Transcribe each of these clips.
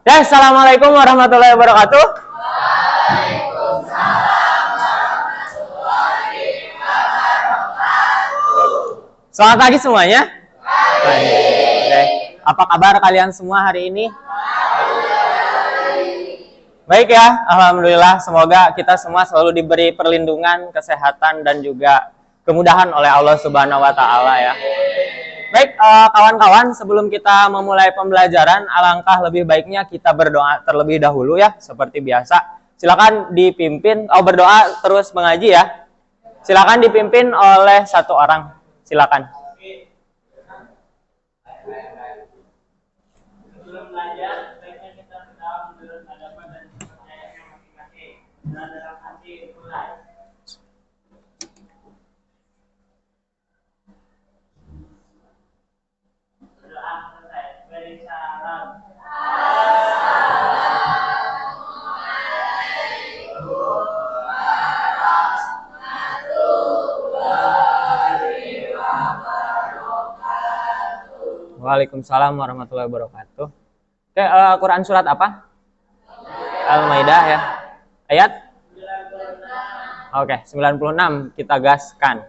Ya, assalamualaikum warahmatullahi wabarakatuh. Selamat pagi semuanya. Oke. Apa kabar kalian semua hari ini? Baik ya, alhamdulillah. Semoga kita semua selalu diberi perlindungan, kesehatan dan juga kemudahan oleh Allah Subhanahu wa taala ya. Baik, kawan-kawan, sebelum kita memulai pembelajaran, alangkah lebih baiknya kita berdoa terlebih dahulu ya, seperti biasa. Silakan dipimpin, berdoa terus mengaji ya. Silakan dipimpin oleh satu orang. Silakan. Sebelum belajar, baiknya kita berdoa menurut adab dan kepercayaannya masing-masing. Dan dalam hati mulai. Berdoa selesai. Beri salam. Waalaikumsalam warahmatullahi wabarakatuh. Oke, Quran surat apa? Al-Maidah ya. Ayat? 96. Oke, 96 kita gaskan.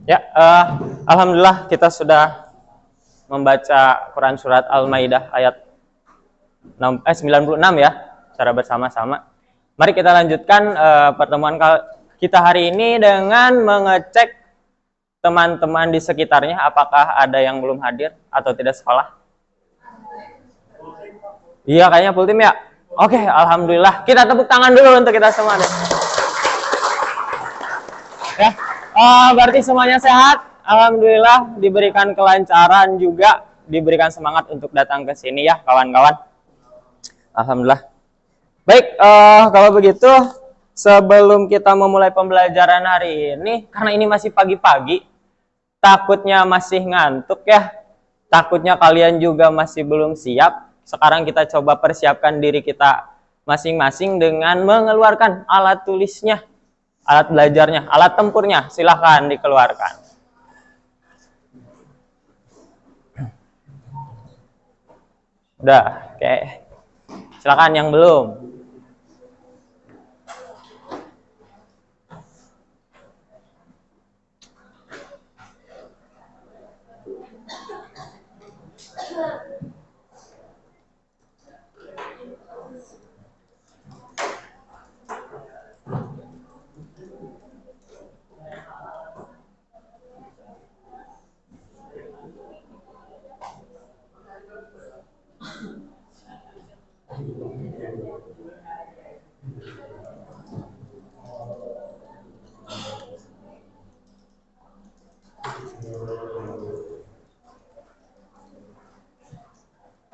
Ya, alhamdulillah kita sudah membaca Quran surat Al-Maidah ayat 96 ya, secara bersama-sama. Mari kita lanjutkan pertemuan kita hari ini dengan mengecek teman-teman di sekitarnya apakah ada yang belum hadir atau tidak sekolah. Iya, kayaknya full tim ya. Oke, alhamdulillah. Kita tepuk tangan dulu untuk kita semua deh. Ya, berarti semuanya sehat. Alhamdulillah, diberikan kelancaran juga, diberikan semangat untuk datang ke sini ya, kawan-kawan. Alhamdulillah. Baik, kalau begitu, sebelum kita memulai pembelajaran hari ini, karena ini masih pagi-pagi, takutnya masih ngantuk ya, takutnya kalian juga masih belum siap. Sekarang kita coba persiapkan diri kita masing-masing dengan mengeluarkan alat tulisnya, alat belajarnya, alat tempurnya. Silahkan dikeluarkan. Udah, oke. Silahkan yang belum.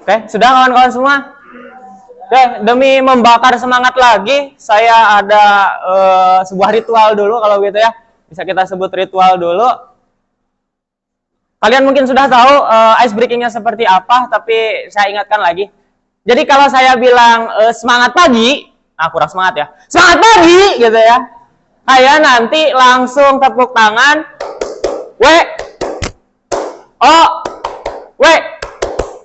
Oke, sudah kawan-kawan semua? Oke, demi membakar semangat lagi, saya ada sebuah ritual dulu kalau gitu ya. Bisa kita sebut ritual dulu. Kalian mungkin sudah tahu ice breaking-nya seperti apa, tapi saya ingatkan lagi. Jadi kalau saya bilang semangat pagi, kurang semangat ya. Semangat pagi gitu ya. Kayak nanti langsung tepuk tangan.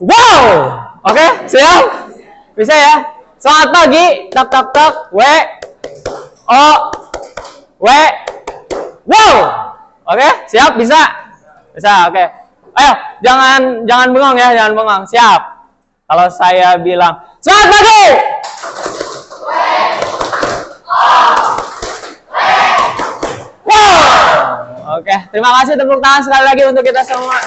Wow, oke, siap? Bisa ya? Selamat pagi, tak tak tak, wow, oke, siap, bisa, oke. Ayo, jangan bengong ya, jangan bengong, siap. Kalau saya bilang selamat pagi, wow, oke, terima kasih tepuk tangan sekali lagi untuk kita semua.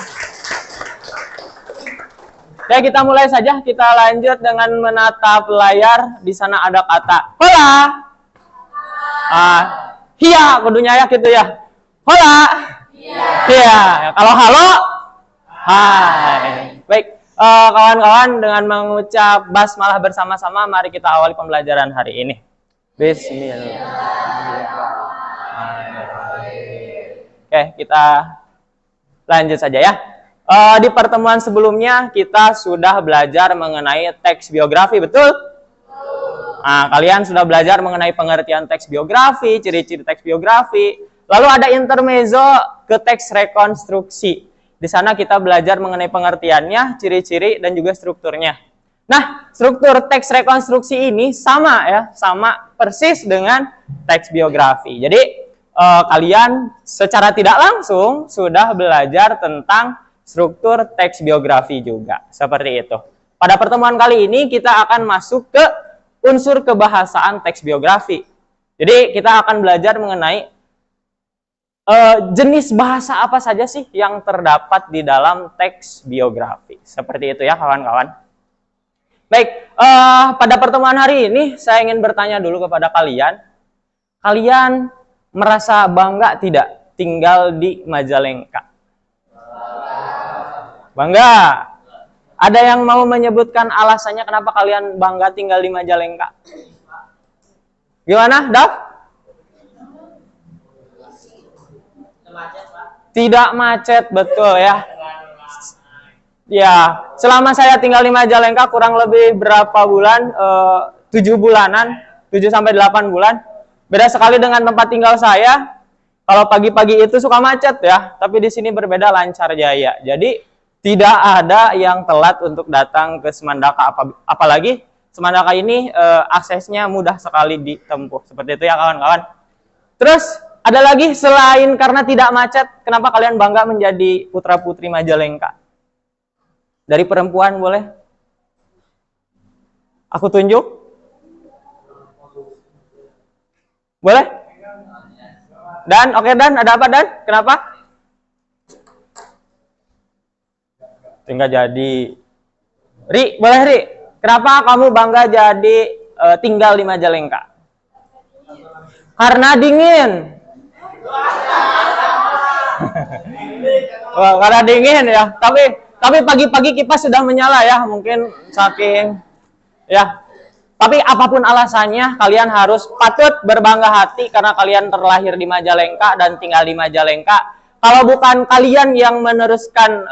Oke, kita mulai saja. Kita lanjut dengan menatap layar. Di sana ada kata hola. Hiya, kudunya ya gitu ya. Hola. Hiya. Kalau halo, hai. Baik, kawan-kawan, dengan mengucap basmalah bersama-sama, mari kita awali pembelajaran hari ini. Bismillahirrahmanirrahim. Oke, kita lanjut saja ya. Di pertemuan sebelumnya kita sudah belajar mengenai teks biografi, betul? Nah, kalian sudah belajar mengenai pengertian teks biografi, ciri-ciri teks biografi. Lalu ada intermezzo ke teks rekonstruksi. Di sana kita belajar mengenai pengertiannya, ciri-ciri, dan juga strukturnya. Nah, struktur teks rekonstruksi ini sama ya, sama persis dengan teks biografi. Jadi, kalian secara tidak langsung sudah belajar tentang struktur teks biografi juga, seperti itu. Pada pertemuan kali ini kita akan masuk ke unsur kebahasaan teks biografi. Jadi kita akan belajar mengenai jenis bahasa apa saja sih yang terdapat di dalam teks biografi. Seperti itu ya kawan-kawan. Baik, pada pertemuan hari ini saya ingin bertanya dulu kepada kalian. Kalian merasa bangga tidak tinggal di Majalengka? Bangga. Ada yang mau menyebutkan alasannya kenapa kalian bangga tinggal di Majalengka? Gimana, Dav? Tidak macet, betul ya. Ya, selama saya tinggal di Majalengka kurang lebih berapa bulan? 7 bulanan, 7 sampai 8 bulan. Beda sekali dengan tempat tinggal saya. Kalau pagi-pagi itu suka macet ya, tapi di sini berbeda, lancar jaya. Jadi tidak ada yang telat untuk datang ke Semandaka, apalagi Semandaka ini aksesnya mudah sekali ditempuh. Seperti itu ya kawan-kawan. Terus Ada lagi selain karena tidak macet, kenapa kalian bangga menjadi putra-putri Majalengka? Dari perempuan boleh? Aku tunjuk? Boleh? Dan, oke Dan, ada apa Dan? Kenapa? Tinggal jadi. Ri, boleh Ri? Kenapa kamu bangga jadi tinggal di Majalengka? Karena dingin. Wah, karena dingin ya. Tapi pagi-pagi kipas sudah menyala ya, mungkin saking ya. Tapi apapun alasannya, kalian harus patut berbangga hati karena kalian terlahir di Majalengka dan tinggal di Majalengka. Kalau bukan kalian yang meneruskan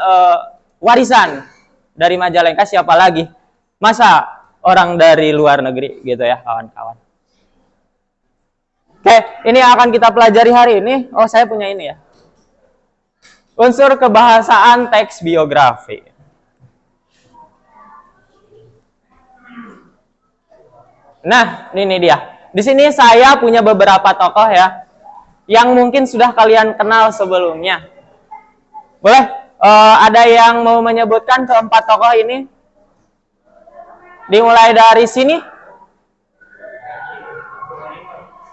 warisan dari Majalengka, siapa lagi? Masa orang dari luar negeri gitu ya, kawan-kawan. Oke, ini yang akan kita pelajari hari ini. Oh, saya punya ini ya. Unsur kebahasaan teks biografi. Nah, ini dia. Di sini saya punya beberapa tokoh ya, yang mungkin sudah kalian kenal sebelumnya. Boleh? Ada yang mau menyebutkan keempat tokoh ini? Dimulai dari sini.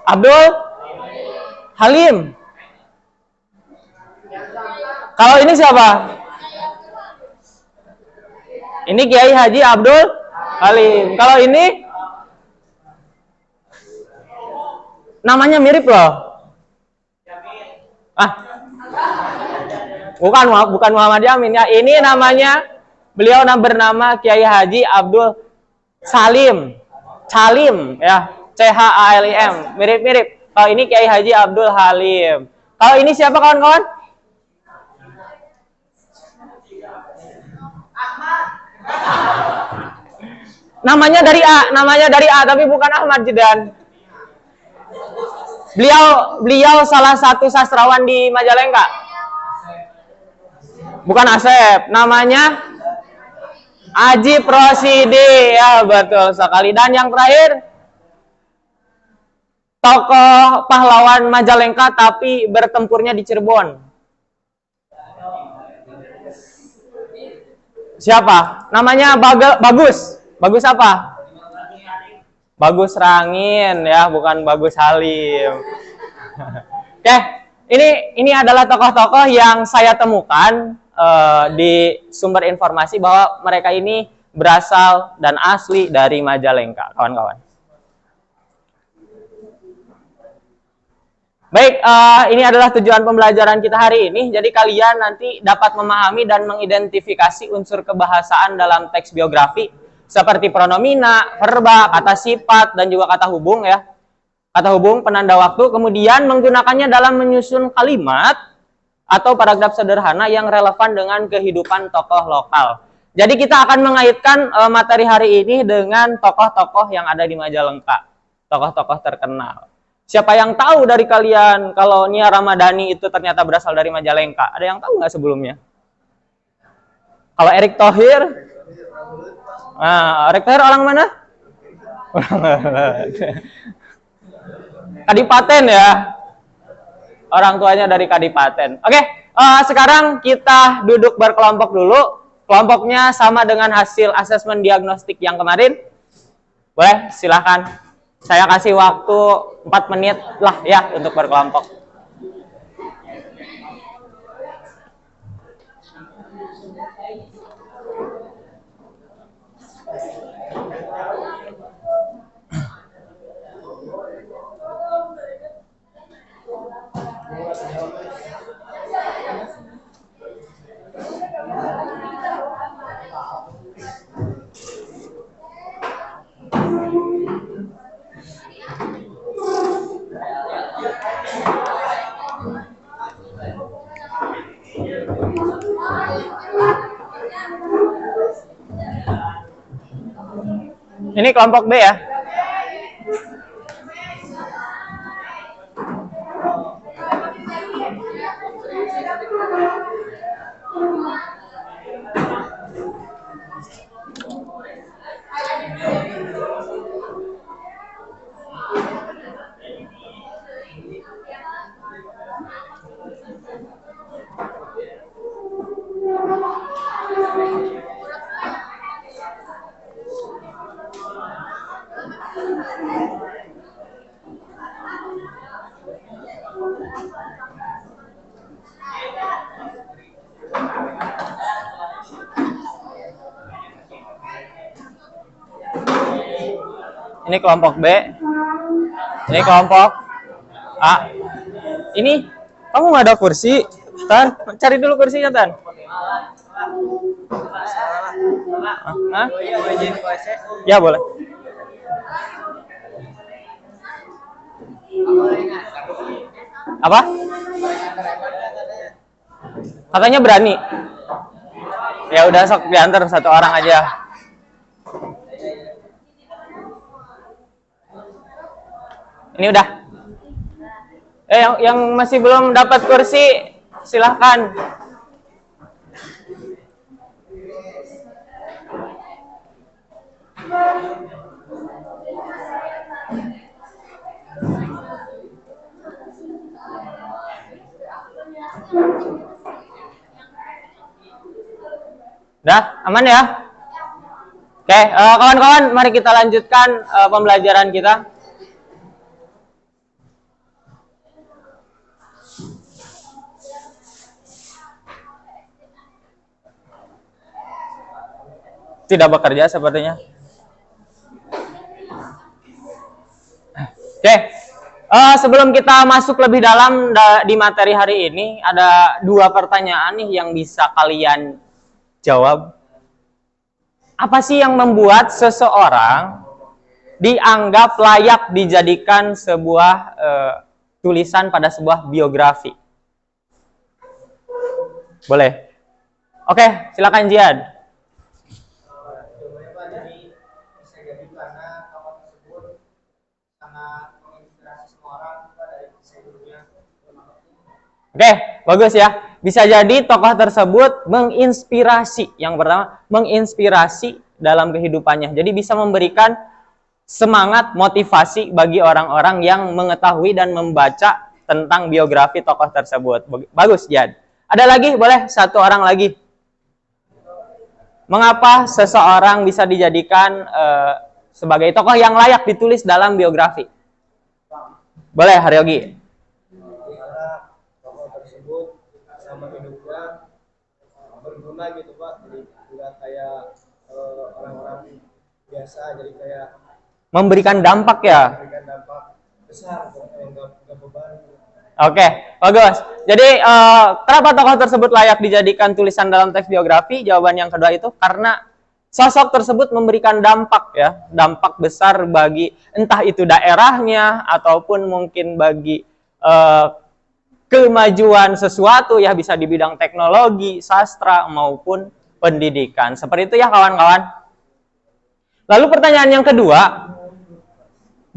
Abdul Halim. Kalau ini siapa? Ini Kiai Haji Abdul Halim. Kalau ini namanya mirip loh. Bukan Muhammad Yamin ya. Ini namanya, beliau bernama Kiai Haji Abdul Salim ya. CHALIM, mirip-mirip. Kalau ini Kiai Haji Abdul Halim. Kalau ini siapa kawan-kawan? Namanya dari A, tapi bukan Ahmad Jidan. Beliau salah satu sastrawan di Majalengka. Bukan Asep, namanya Ajib Rosidi. Ya, betul sekali. Dan yang terakhir, tokoh pahlawan Majalengka tapi bertempurnya di Cirebon. Siapa? Namanya Bagus. Bagus apa? Bagus Rangin ya, bukan Bagus Halim. Oke, ini adalah tokoh-tokoh yang saya temukan di sumber informasi bahwa mereka ini berasal dan asli dari Majalengka, kawan-kawan. Baik, ini adalah tujuan pembelajaran kita hari ini. Jadi kalian nanti dapat memahami dan mengidentifikasi unsur kebahasaan dalam teks biografi seperti pronomina, verba, kata sifat, dan juga kata hubung ya. Kata hubung, penanda waktu, kemudian menggunakannya dalam menyusun kalimat atau paragraf sederhana yang relevan dengan kehidupan tokoh lokal. Jadi kita akan mengaitkan materi hari ini dengan tokoh-tokoh yang ada di Majalengka, tokoh-tokoh terkenal. Siapa yang tahu dari kalian kalau Nia Ramadhani itu ternyata berasal dari Majalengka? Ada yang tahu nggak sebelumnya? Kalau Erick Thohir? Erick Thohir orang mana? Kadipaten ya. Orang tuanya dari Kadipaten. Oke, sekarang kita duduk berkelompok dulu. Kelompoknya sama dengan hasil asesmen diagnostik yang kemarin. Boleh, silakan. Saya kasih waktu 4 menit lah ya untuk berkelompok. Ini kelompok B ya. Ini kelompok B. Ini kelompok A. Ini kamu nggak ada kursi, Tan? Cari dulu kursinya, Tan. Hah? Ya boleh. Apa? Katanya berani. Ya udah, sok diantar satu orang aja. Ini udah. Yang masih belum dapat kursi, silahkan. Udah, aman ya? Oke, kawan-kawan, mari kita lanjutkan pembelajaran kita. Tidak bekerja sepertinya. Oke, sebelum kita masuk lebih dalam di materi hari ini, ada dua pertanyaan nih yang bisa kalian jawab. Apa sih yang membuat seseorang dianggap layak dijadikan sebuah tulisan pada sebuah biografi? Boleh? Oke, silakan Jian. Oke, bagus ya. Bisa jadi tokoh tersebut menginspirasi. Yang pertama, menginspirasi dalam kehidupannya. Jadi bisa memberikan semangat, motivasi bagi orang-orang yang mengetahui dan membaca tentang biografi tokoh tersebut. Bagus, Jad. Ada lagi? Boleh? Satu orang lagi. Mengapa seseorang bisa dijadikan sebagai tokoh yang layak ditulis dalam biografi? Boleh, Haryogi. Berguna gitu Pak, jadi nggak kayak orang-orang biasa, jadi kayak memberikan dampak ya, memberikan dampak besar, nggak beban. Oke, bagus. Jadi kenapa tokoh tersebut layak dijadikan tulisan dalam teks biografi? Jawaban yang kedua itu karena sosok tersebut memberikan dampak ya, dampak besar bagi entah itu daerahnya ataupun mungkin bagi kemajuan sesuatu ya, bisa di bidang teknologi, sastra maupun pendidikan. Seperti itu ya kawan-kawan. Lalu pertanyaan yang kedua,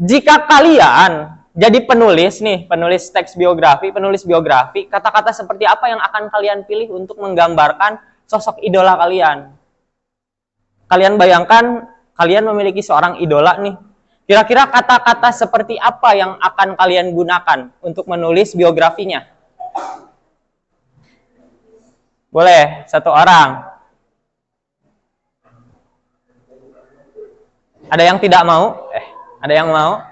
jika kalian jadi penulis nih, penulis teks biografi, penulis biografi, kata-kata seperti apa yang akan kalian pilih untuk menggambarkan sosok idola kalian? Kalian bayangkan kalian memiliki seorang idola nih. Kira-kira kata-kata seperti apa yang akan kalian gunakan untuk menulis biografinya? Boleh, satu orang. Ada yang tidak mau? Ada yang mau?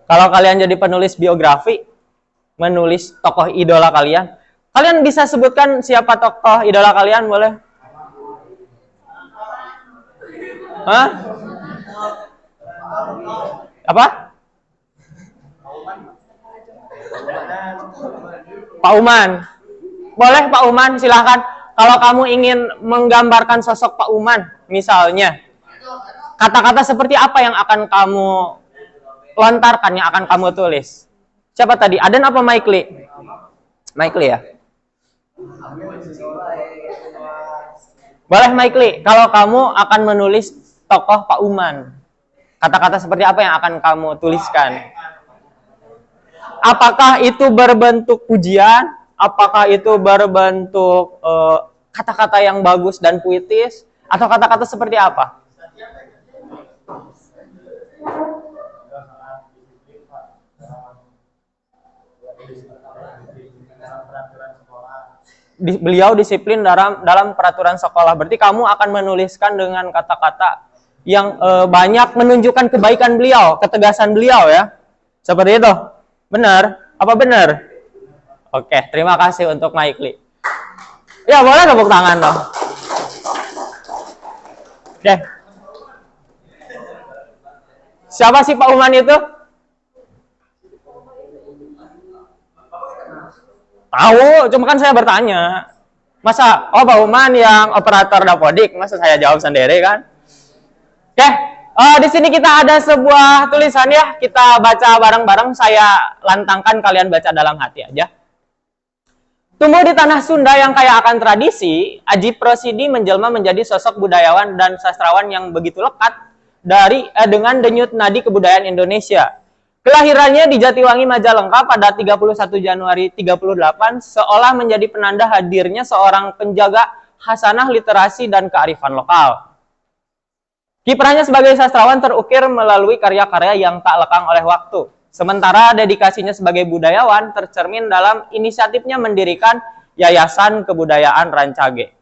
Kalau kalian jadi penulis biografi, menulis tokoh idola kalian, kalian bisa sebutkan siapa tokoh idola kalian, boleh? Hah? Apa? Pak Uman. Boleh Pak Uman, silahkan. Kalau kamu ingin menggambarkan sosok Pak Uman, misalnya, kata-kata seperti apa yang akan kamu lontarkan, yang akan kamu tulis? Siapa tadi? Aden apa Maikli? Maikli ya? Boleh Maikli, kalau kamu akan menulis tokoh Pak Uman, kata-kata seperti apa yang akan kamu tuliskan? Apakah itu berbentuk pujian? Apakah itu berbentuk kata-kata yang bagus dan puitis? Atau kata-kata seperti apa? Beliau disiplin dalam peraturan sekolah. Berarti kamu akan menuliskan dengan kata-kata yang banyak menunjukkan kebaikan beliau, ketegasan beliau ya. Seperti itu. Benar? Apa benar? Oke, terima kasih untuk Maikli. Ya, boleh tepuk tangan dong. Oke. Siapa sih Pak Uman itu? Tahu, cuma kan saya bertanya. Masa, oh Pak Uman yang operator dapodik, masa saya jawab sendiri kan? Oke, di sini kita ada sebuah tulisan ya, kita baca bareng-bareng, saya lantangkan, kalian baca dalam hati aja. Tumbuh di tanah Sunda yang kaya akan tradisi, Ajip Rosidi menjelma menjadi sosok budayawan dan sastrawan yang begitu lekat dengan denyut nadi kebudayaan Indonesia. Kelahirannya di Jatiwangi, Majalengka pada 31 Januari 38 seolah menjadi penanda hadirnya seorang penjaga khasanah literasi dan kearifan lokal. Kiprahnya sebagai sastrawan terukir melalui karya-karya yang tak lekang oleh waktu. Sementara dedikasinya sebagai budayawan tercermin dalam inisiatifnya mendirikan Yayasan Kebudayaan Rancage.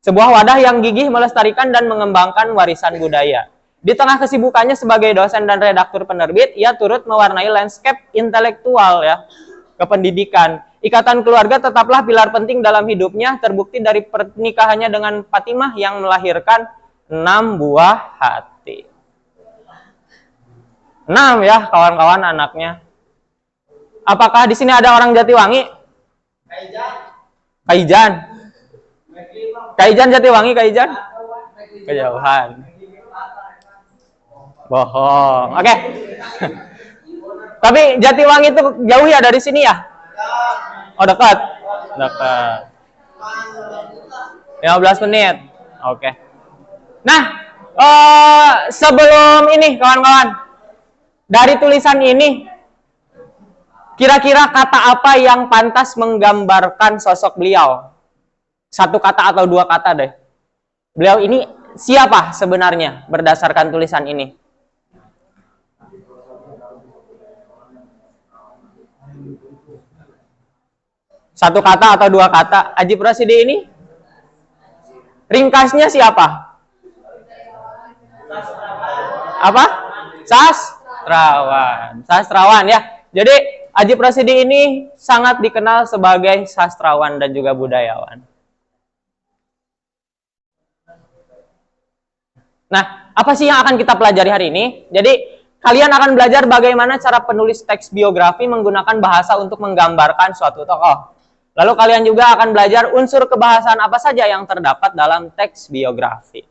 Sebuah wadah yang gigih melestarikan dan mengembangkan warisan budaya. Di tengah kesibukannya sebagai dosen dan redaktur penerbit, ia turut mewarnai landscape intelektual ya, kependidikan. Ikatan keluarga tetaplah pilar penting dalam hidupnya, terbukti dari pernikahannya dengan Fatimah yang melahirkan 6 buah hati. 6 ya kawan-kawan anaknya. Apakah di sini ada orang Jatiwangi? Kaijan. Kaijan Jatiwangi, Kaijan? Kejauhan. Bohong. Oke. Tapi Jatiwangi itu jauh ya dari sini ya? Oh, dekat. Dekat. 15 menit. Oke. Nah, sebelum ini kawan-kawan, dari tulisan ini, kira-kira kata apa yang pantas menggambarkan sosok beliau? Satu kata atau dua kata deh. Beliau ini siapa sebenarnya berdasarkan tulisan ini? Satu kata atau dua kata. Ajip Rosidi ini? Ringkasnya siapa? Apa? Sastrawan ya. Jadi Ajip Rosidi ini sangat dikenal sebagai sastrawan dan juga budayawan. Nah, apa sih yang akan kita pelajari hari ini? Jadi kalian akan belajar bagaimana cara penulis teks biografi menggunakan bahasa untuk menggambarkan suatu tokoh. Lalu kalian juga akan belajar unsur kebahasaan apa saja yang terdapat dalam teks biografi.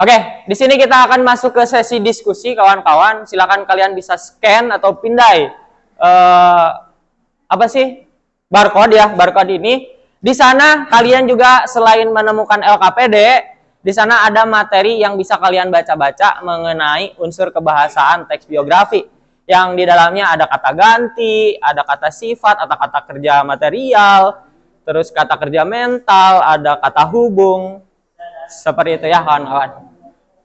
Oke, di sini kita akan masuk ke sesi diskusi kawan-kawan. Silakan kalian bisa scan atau pindai barcode ya, barcode ini. Di sana kalian juga selain menemukan LKPD, di sana ada materi yang bisa kalian baca-baca mengenai unsur kebahasaan teks biografi. Yang di dalamnya ada kata ganti, ada kata sifat, ada kata kerja material, terus kata kerja mental, ada kata hubung. Seperti itu ya kawan-kawan.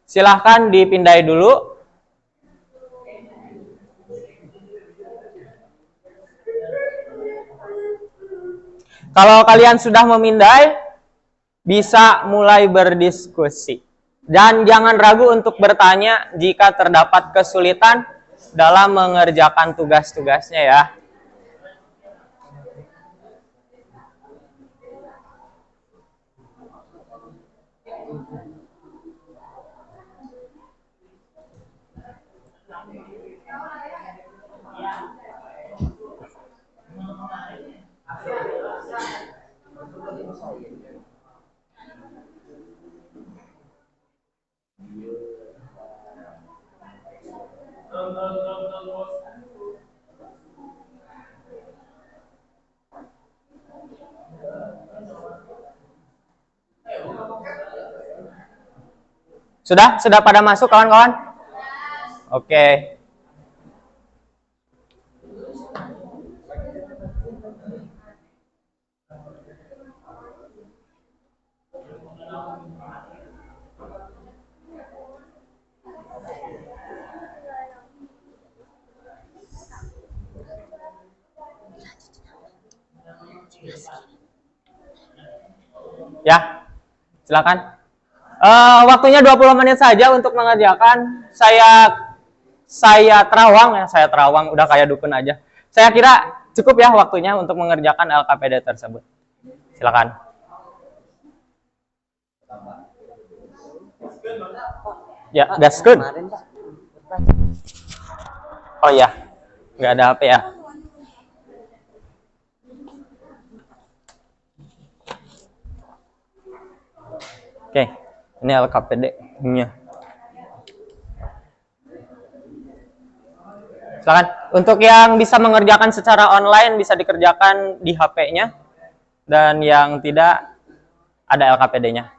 Silahkan dipindai dulu. Kalau kalian sudah memindai, bisa mulai berdiskusi. Dan jangan ragu untuk bertanya jika terdapat kesulitan dalam mengerjakan tugas-tugasnya ya. Sudah pada masuk kawan-kawan? Oke. Ya, silakan. Waktunya 20 menit saja untuk mengerjakan. Saya terawang, udah kayak dukun aja. Saya kira cukup ya waktunya untuk mengerjakan LKPD tersebut. Silakan. Ya, that's good. Oh iya, nggak ada HP ya. Oke, ini LKPD-nya. Silakan. Untuk yang bisa mengerjakan secara online bisa dikerjakan di HP-nya, dan yang tidak ada LKPD-nya.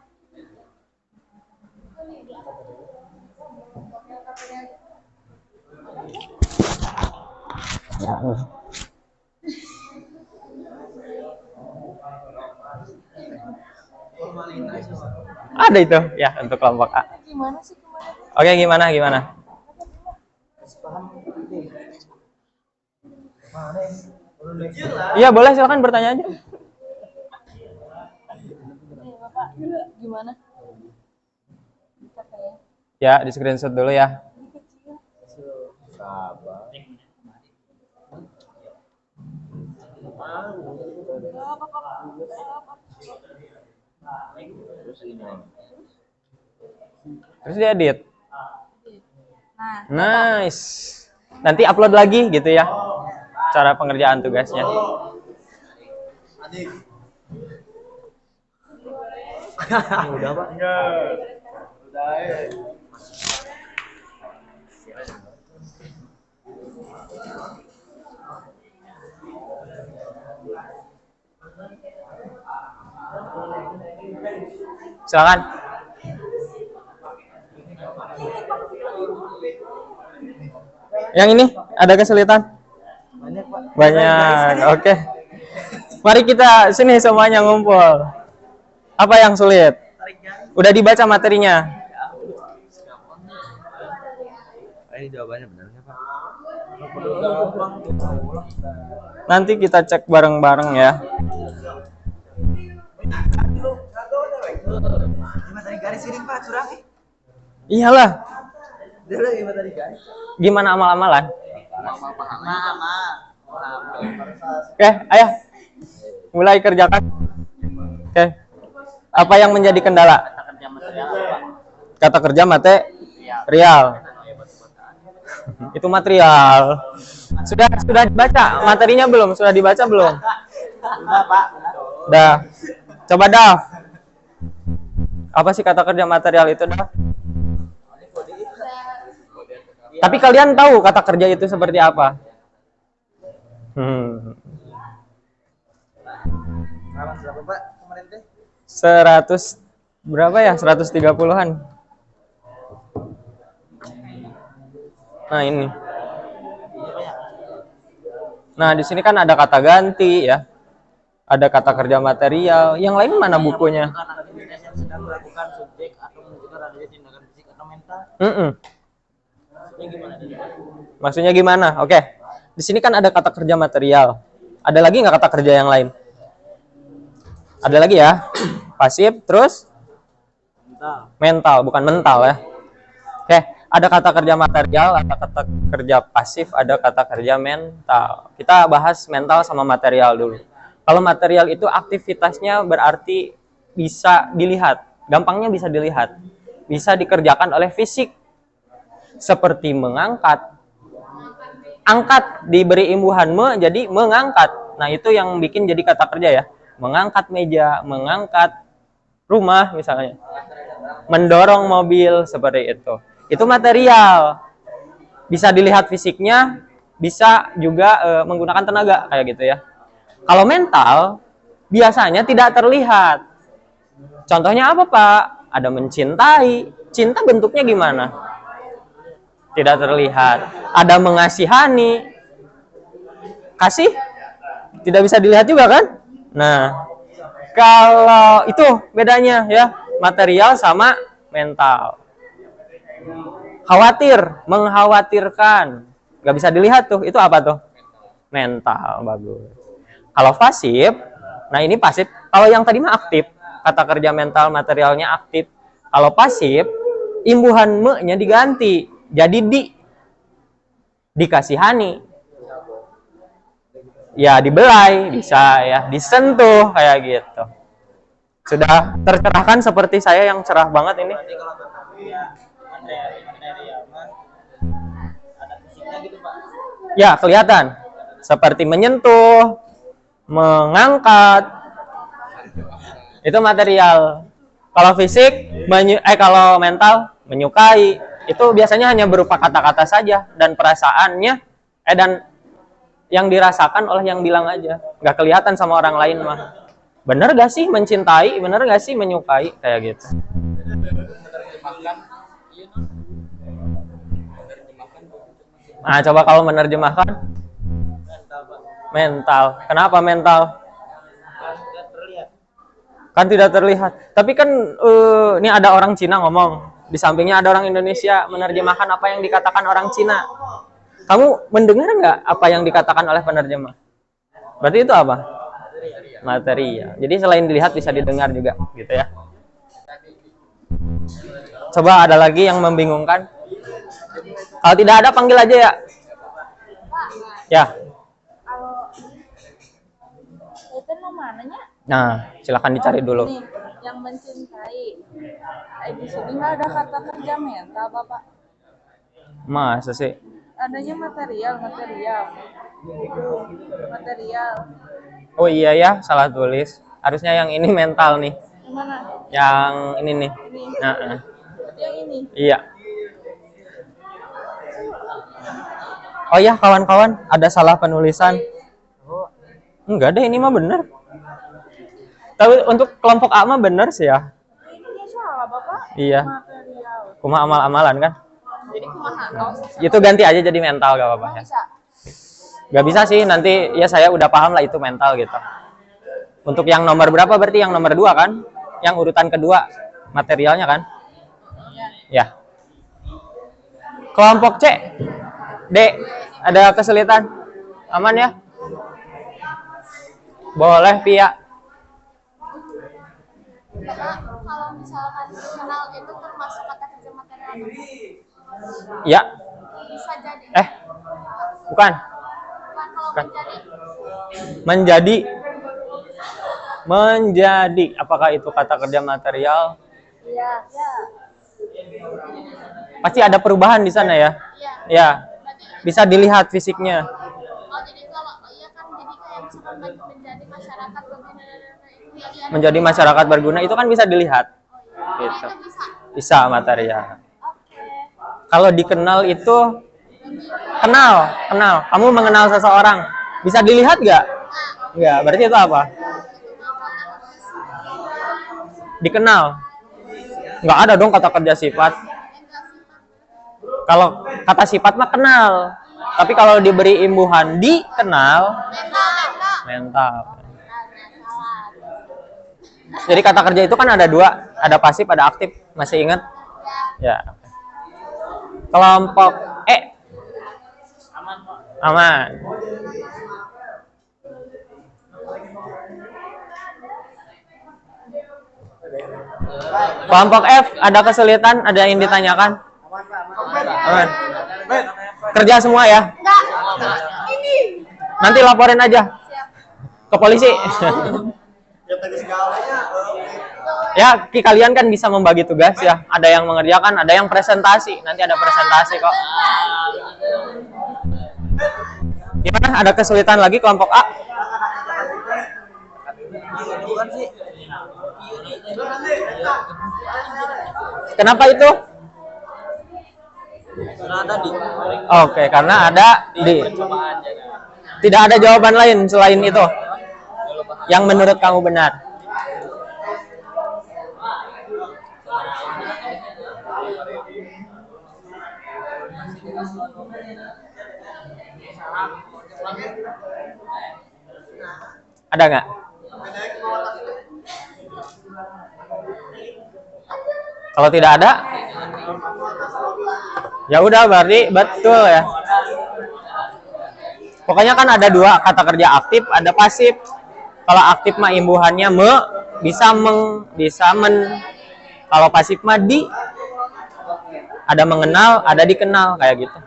Ada itu ya untuk kelompok A. Oke, gimana? Iya, boleh, silakan bertanya aja. Bapak, gimana? Ya, di screenshot dulu ya. Terus diedit. Nice. Nanti upload lagi gitu ya. Cara pengerjaan tugasnya. Udah, Pak. Silakan. Yang ini ada kesulitan? Banyak. Oke. Mari kita sini semuanya ngumpul. Apa yang sulit? Udah dibaca materinya? Ini jawabannya benarnya, Pak. Nanti kita cek bareng-bareng ya. Iyalah. Gimana amal-amalan? Oke, ayo. Mulai kerjakan. Oke. Apa yang menjadi kendala? Kata kerja material. Itu material. Sudah dibaca materinya belum? Sudah dibaca belum? Dah. Coba dah. Apa sih kata kerja material itu dah? Tapi kalian tahu kata kerja itu seperti apa? 100 berapa ya? 130-an. Nah, ini. Nah, di sini kan ada kata ganti ya. Ada kata kerja material. Yang lain mana bukunya? Maksudnya gimana? Oke. Di sini kan ada kata kerja material. Ada lagi nggak kata kerja yang lain? Ada lagi ya? Pasif, terus? Mental, bukan mental ya. Oke, ada kata kerja material, ada kata kerja pasif, ada kata kerja mental. Kita bahas mental sama material dulu. Kalau material itu aktivitasnya berarti bisa dilihat. Gampangnya bisa dilihat. Bisa dikerjakan oleh fisik. Seperti mengangkat. Angkat diberi imbuhan jadi mengangkat. Nah, itu yang bikin jadi kata kerja ya. Mengangkat meja, mengangkat rumah misalnya. Mendorong mobil seperti itu. Itu material. Bisa dilihat fisiknya, bisa juga menggunakan tenaga kayak gitu ya. Kalau mental biasanya tidak terlihat. Contohnya apa, Pak? Ada mencintai. Cinta bentuknya gimana? Tidak terlihat. Ada mengasihani. Kasih tidak bisa dilihat juga kan? Nah, kalau itu bedanya ya, material sama mental. Khawatir, mengkhawatirkan. Nggak bisa dilihat tuh. Itu apa tuh? Mental, bagus. Kalau pasif, nah ini pasif. Kalau yang tadi mah aktif. kata kerja mental materialnya aktif. Kalau pasif, imbuhan me-nya diganti jadi dikasihani. Ya dibelai, bisa ya, disentuh kayak gitu. Sudah tercerahkan seperti saya yang cerah banget ini. Ya, kelihatan. Seperti menyentuh, mengangkat. Itu material. Kalau fisik, kalau mental, menyukai. Itu biasanya hanya berupa kata-kata saja. Dan perasaannya, dan yang dirasakan oleh yang bilang aja. Nggak kelihatan sama orang lain mah. Bener gak sih mencintai? Bener gak sih menyukai? Kayak gitu. Nah, coba kalau menerjemahkan. Mental. Kenapa mental? Kan tidak terlihat. Tapi kan ini ada orang Cina ngomong. Di sampingnya ada orang Indonesia menerjemahkan apa yang dikatakan orang Cina. Kamu mendengar nggak apa yang dikatakan oleh penerjemah? Berarti itu apa? Material. Jadi selain dilihat bisa didengar juga, gitu ya. Coba ada lagi yang membingungkan? Kalau tidak ada panggil aja ya. Ya. Kalau itu mananya? Nah, silakan dicari dulu. Nih, yang mencintai. Di sini nggak ada kata kerja mental, Bapak. Masa sih? Adanya material. Oh iya ya, salah tulis. Harusnya yang ini mental nih. Gimana? Yang ini nih. Ini. Nah, Yang ini. iya. Oh ya, kawan-kawan, ada salah penulisan. Enggak deh, ini mah bener. Tapi untuk kelompok A mah bener sih ya. Ini salah, Bapak. Iya. Material. Kumaha amal-amalan kan? Jadi kumaha? Itu ganti aja jadi mental gak apa-apa ya. Bisa. Gak bisa sih, nanti ya saya udah paham lah itu mental gitu. Untuk yang nomor berapa berarti yang nomor 2 kan? Yang urutan kedua materialnya kan? Ya. Kelompok C. D, ada kesulitan? Aman ya? Boleh, Pia. Kalau misalkan kenal itu termasuk kata kerja material atau Ya. bisa jadi Bukan. kalau Menjadi. Menjadi. Apakah itu kata kerja material? Iya. Pasti ada perubahan di sana ya? Ya. Bisa dilihat fisiknya. jadi kalau iya kan jadi kayak misalkan menjadi masyarakat berguna Menjadi masyarakat berguna itu kan bisa dilihat. Gitu. Bisa material. Kalau dikenal itu kenal. Kamu mengenal seseorang. Bisa dilihat nggak? Nggak. Berarti itu apa? Dikenal. Nggak ada dong kata kerja sifat. Kalau kata sifat mah kenal. Tapi kalau diberi imbuhan dikenal, mental. Jadi kata kerja itu kan ada 2, ada pasif, ada aktif. Masih ingat? Ya. Kelompok E. Aman. Kelompok F, ada kesulitan? Ada yang ditanyakan? Aman. Kerja semua ya? Nanti laporin aja ke polisi. Ya, kalian kan bisa membagi tugas ya. Ada yang mengerjakan, ada yang presentasi. Nanti ada presentasi kok. Gimana? Ada kesulitan lagi kelompok A? Kenapa itu? Oke, karena ada di. Tidak ada jawaban lain selain itu yang menurut kamu benar. Ada nggak? Kalau tidak ada, ya udah berarti betul ya. Pokoknya kan ada 2 kata kerja aktif, ada pasif. Kalau aktif mah imbuhannya me, kalau pasif mah ada mengenal, ada dikenal kayak gitu.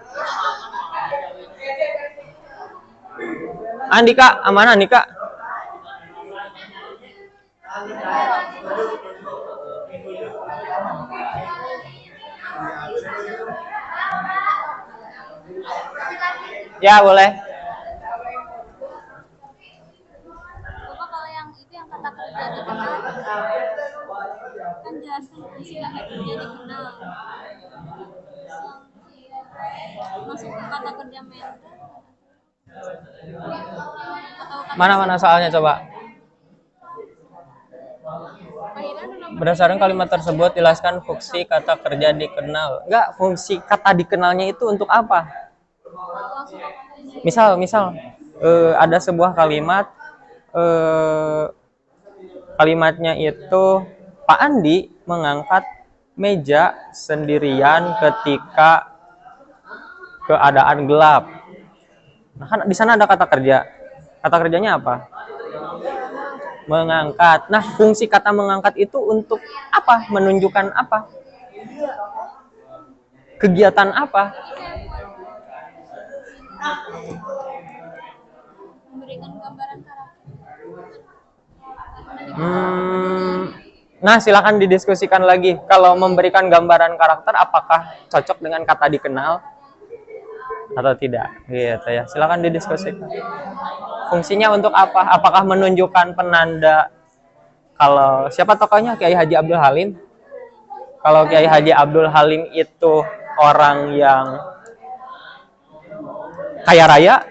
Andika, aman Andika? Ya, boleh. Bapak kalau yang itu yang kata kerja dikenal kan jelaskan fungsi kata kerja dikenal. Masuk ke kata kerja mentor. Mana soalnya coba? Berdasarkan kalimat tersebut, jelaskan fungsi kata kerja dikenal. Enggak, fungsi kata dikenalnya itu untuk apa? Misal ada sebuah kalimat, kalimatnya itu Pak Andi mengangkat meja sendirian ketika keadaan gelap. Nah, kan di sana ada kata kerja. Kata kerjanya apa? Mengangkat. Nah, fungsi kata mengangkat itu untuk apa? Menunjukkan apa? Kegiatan apa? Memberikan gambaran karakter. Nah, silakan didiskusikan lagi. Kalau memberikan gambaran karakter, apakah cocok dengan kata dikenal atau tidak? Gitu ya. Silakan didiskusikan. Fungsinya untuk apa? Apakah menunjukkan penanda? Kalau siapa tokohnya? Kiai Haji Abdul Halim. Kalau Kiai Haji Abdul Halim itu orang yang kaya raya,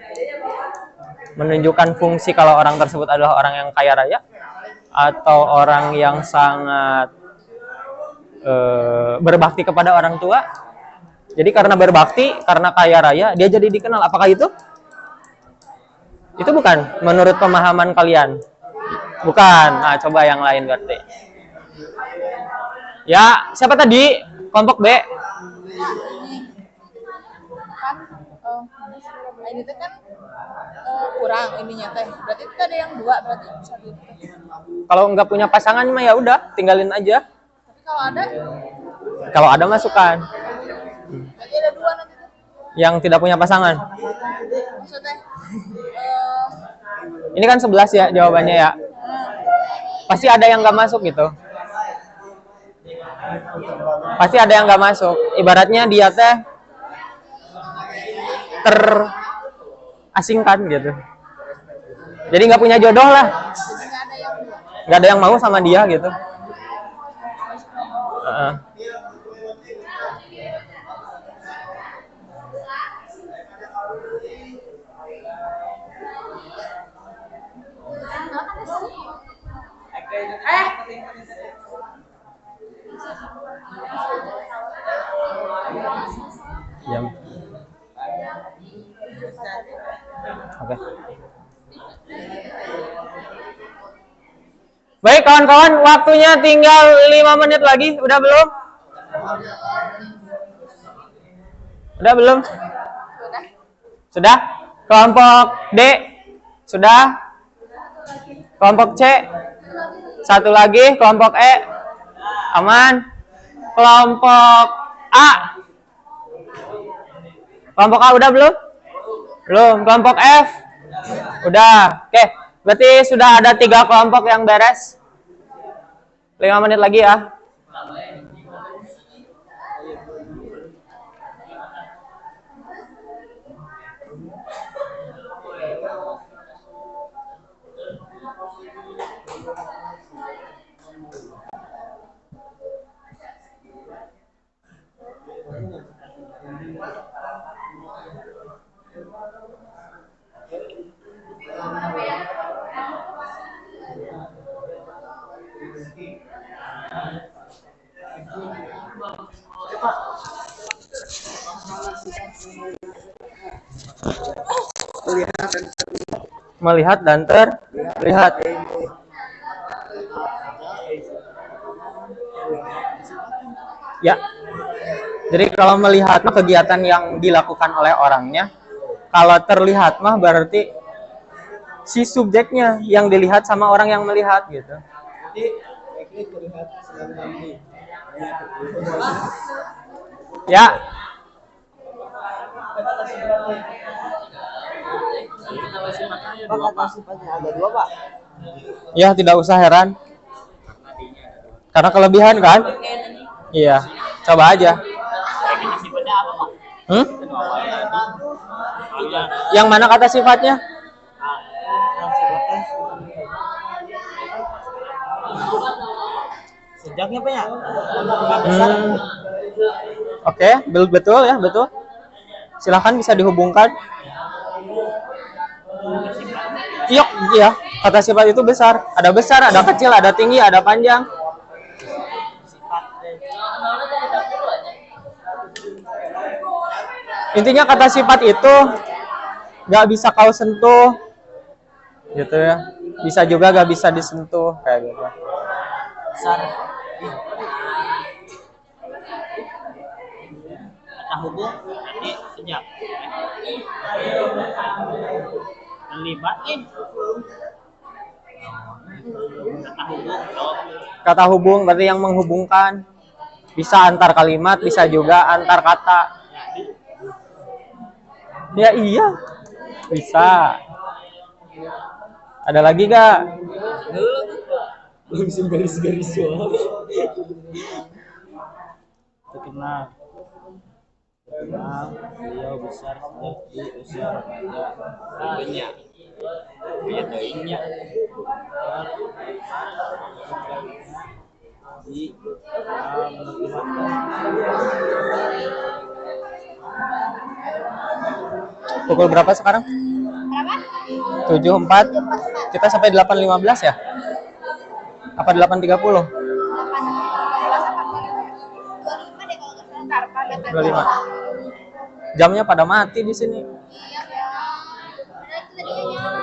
menunjukkan fungsi kalau orang tersebut adalah orang yang kaya raya, atau orang yang sangat berbakti kepada orang tua. Jadi karena berbakti, karena kaya raya, dia jadi dikenal. Apakah itu? Itu bukan menurut pemahaman kalian? Bukan. Nah, coba yang lain berarti. Ya, siapa tadi? Kelompok B. Kan ini tuh kan kurang ininya teh. Berarti itu ada yang dua, berarti bisa gitu. Kalau nggak punya pasangan mah ya udah, tinggalin aja. Tapi Kalau ada masukkan. berarti ada dua nanti tuh. Yang tidak punya pasangan. Maksudnya Ini kan 11 ya jawabannya ya. Pasti ada yang nggak masuk gitu. Pasti ada yang nggak masuk. Ibaratnya dia teh terasingkan gitu. Jadi nggak punya jodoh lah. Nggak ada yang mau sama dia gitu. Jam. Oke. Baik kawan-kawan, waktunya tinggal 5 menit lagi. Udah belum? Udah belum? Sudah? Kelompok D? Sudah? Kelompok C? Satu lagi, kelompok E? Aman? Kelompok A? Kelompok A udah belum? Belum. Kelompok F? Udah. Oke, berarti sudah ada 3 kelompok yang beres. 5 menit lagi ya. Melihat dan terlihat. Ya. Jadi kalau melihat mah kegiatan yang dilakukan oleh orangnya. Kalau terlihat mah berarti si subjeknya yang dilihat sama orang yang melihat gitu. Ya. Kata sifatnya ada dua, Pak. Ya, tidak usah heran. Karena kelebihan kan? Iya. Coba aja. Hmm? Yang mana kata sifatnya? Sejaknya Pak ya? Oke, betul ya, betul. Silahkan bisa dihubungkan. Iya, iya. Kata sifat itu besar. Ada besar, ada kecil, ada tinggi, ada panjang. Intinya kata sifat itu nggak bisa kau sentuh, gitu ya. Bisa juga nggak bisa disentuh, kayak gitu. Besar. Kata hubung berarti sejak. Terlibatin. Kata hubung berarti yang menghubungkan. Bisa antar kalimat, bisa juga antar kata. Ya iya, bisa. Ada lagi gak? Langsung garis-garis doang. Terkenal. Beliau besar sejak di usia remaja. Banyak. Banyak doingnya. Di Pukul berapa sekarang? Berapa? 7.04. Kita sampai 8.15 ya? Apa 8.30? 8 apa? 25 deh kalau nggak salah. 25. Jamnya pada mati di sini. Iya, ya. Udah itu tadinya nyala.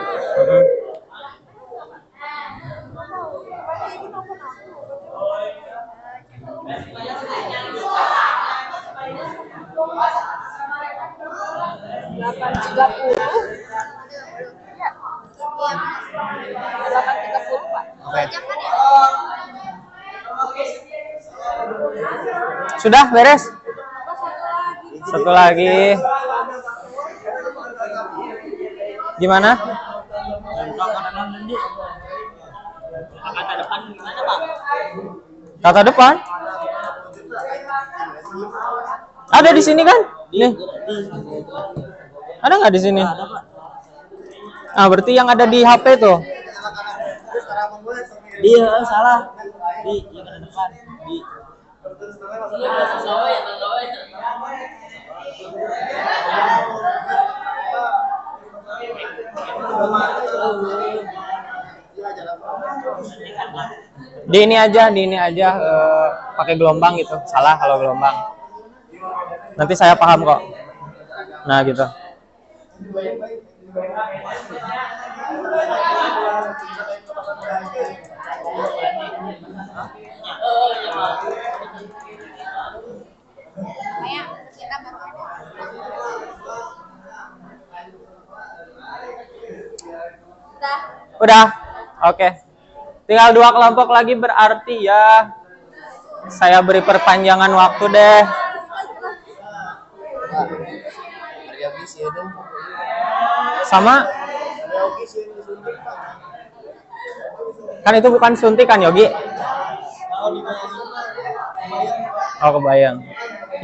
Delapan tiga puluh. Pak. Sudah beres? Satu lagi. Gimana? kata depan gimana Pak? Kata depan? Ada di sini kan? Nih. Ada nggak di sini? Ah, berarti yang ada di HP tuh. Dia salah. Di yang ada depan. Di. Di ini aja pakai gelombang gitu. Salah kalau gelombang. Nanti saya paham kok. Nah, gitu. Kayak kita baru ada. Udah. Oke. Tinggal 2 kelompok lagi berarti ya saya beri perpanjangan waktu deh. Sama? Kan itu bukan suntikan, Yogi. Oh, kebayang.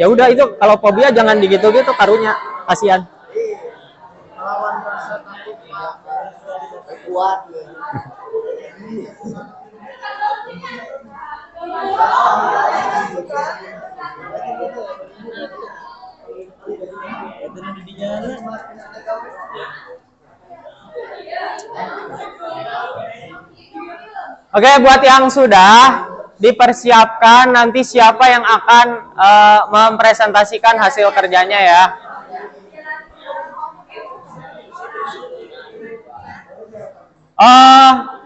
Ya udah itu kalau fobia jangan digitu-gitu karunya, kasihan. Kuat. Oke, buat yang sudah dipersiapkan nanti siapa yang akan mempresentasikan hasil kerjanya ya.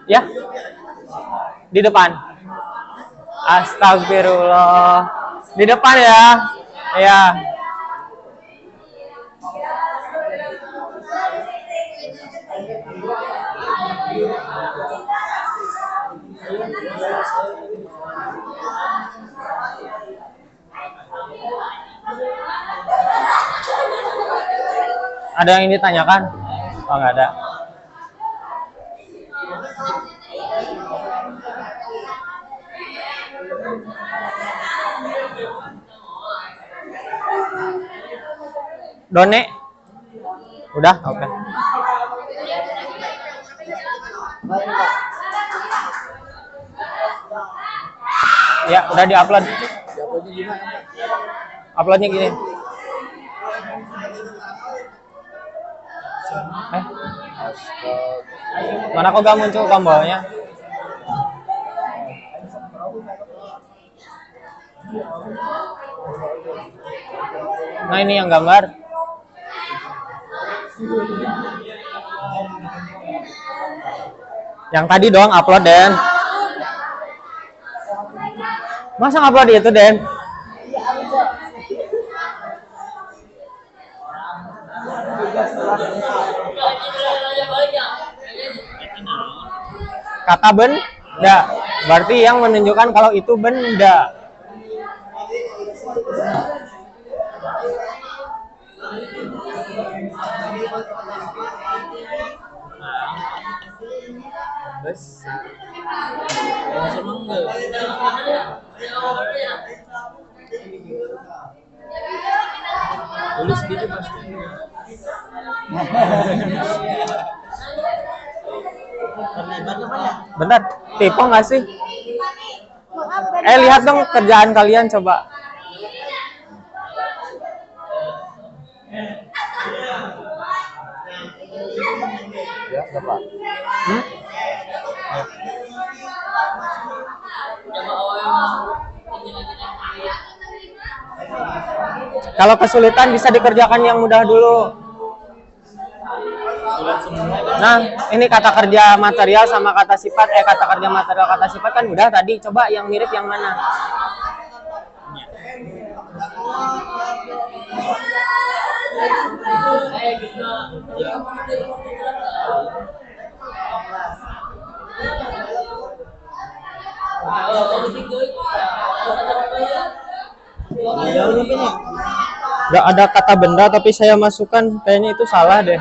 Ya. Di depan. Astagfirullah. Di depan ya. Ya. Ada yang ditanyakan? Oh, nggak ada. Done? Udah? Oke. Ya, udah di-upload. Uploadnya gini. Mana kok gak muncul tombolnya? Nah, ini yang gambar. Yang tadi doang upload, Den. Masa upload itu, Den? Kata benda, berarti yang menunjukkan kalau itu benda. Besar. Semangga. Tulis gitu pasti. Bentar, tipe nggak sih? Lihat dong kerjaan kalian coba. Ya, Bapak. Kalau kesulitan bisa dikerjakan yang mudah dulu. Nah, ini kata kerja material sama kata sifat. Kata kerja material, kata sifat kan udah tadi. Coba yang mirip yang mana? Gak ada kata benda tapi saya masukkan, kayaknya itu salah deh.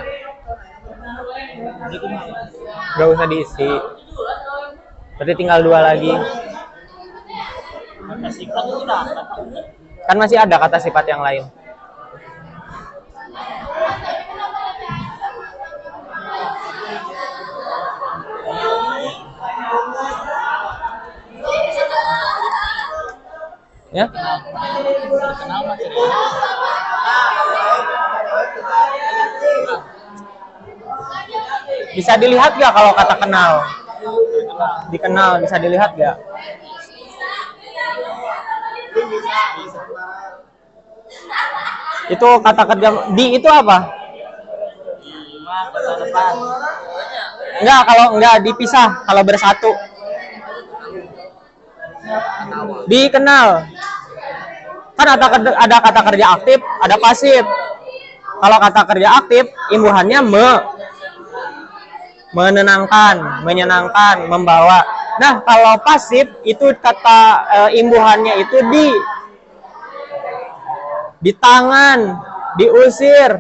Gak usah diisi. Berarti tinggal 2 lagi. Kan masih ada kata sifat yang lain. Ya? Bisa dilihat gak kalau kata kenal? Dikenal, bisa dilihat gak? Itu kata kerja di itu apa? Enggak, kalau enggak dipisah, kalau bersatu. Dikenal. Kan ada kata kerja aktif, ada pasif. Kalau kata kerja aktif, imbuhannya menenangkan, menyenangkan, membawa. Nah, kalau pasif itu kata imbuhannya itu di tangan, diusir,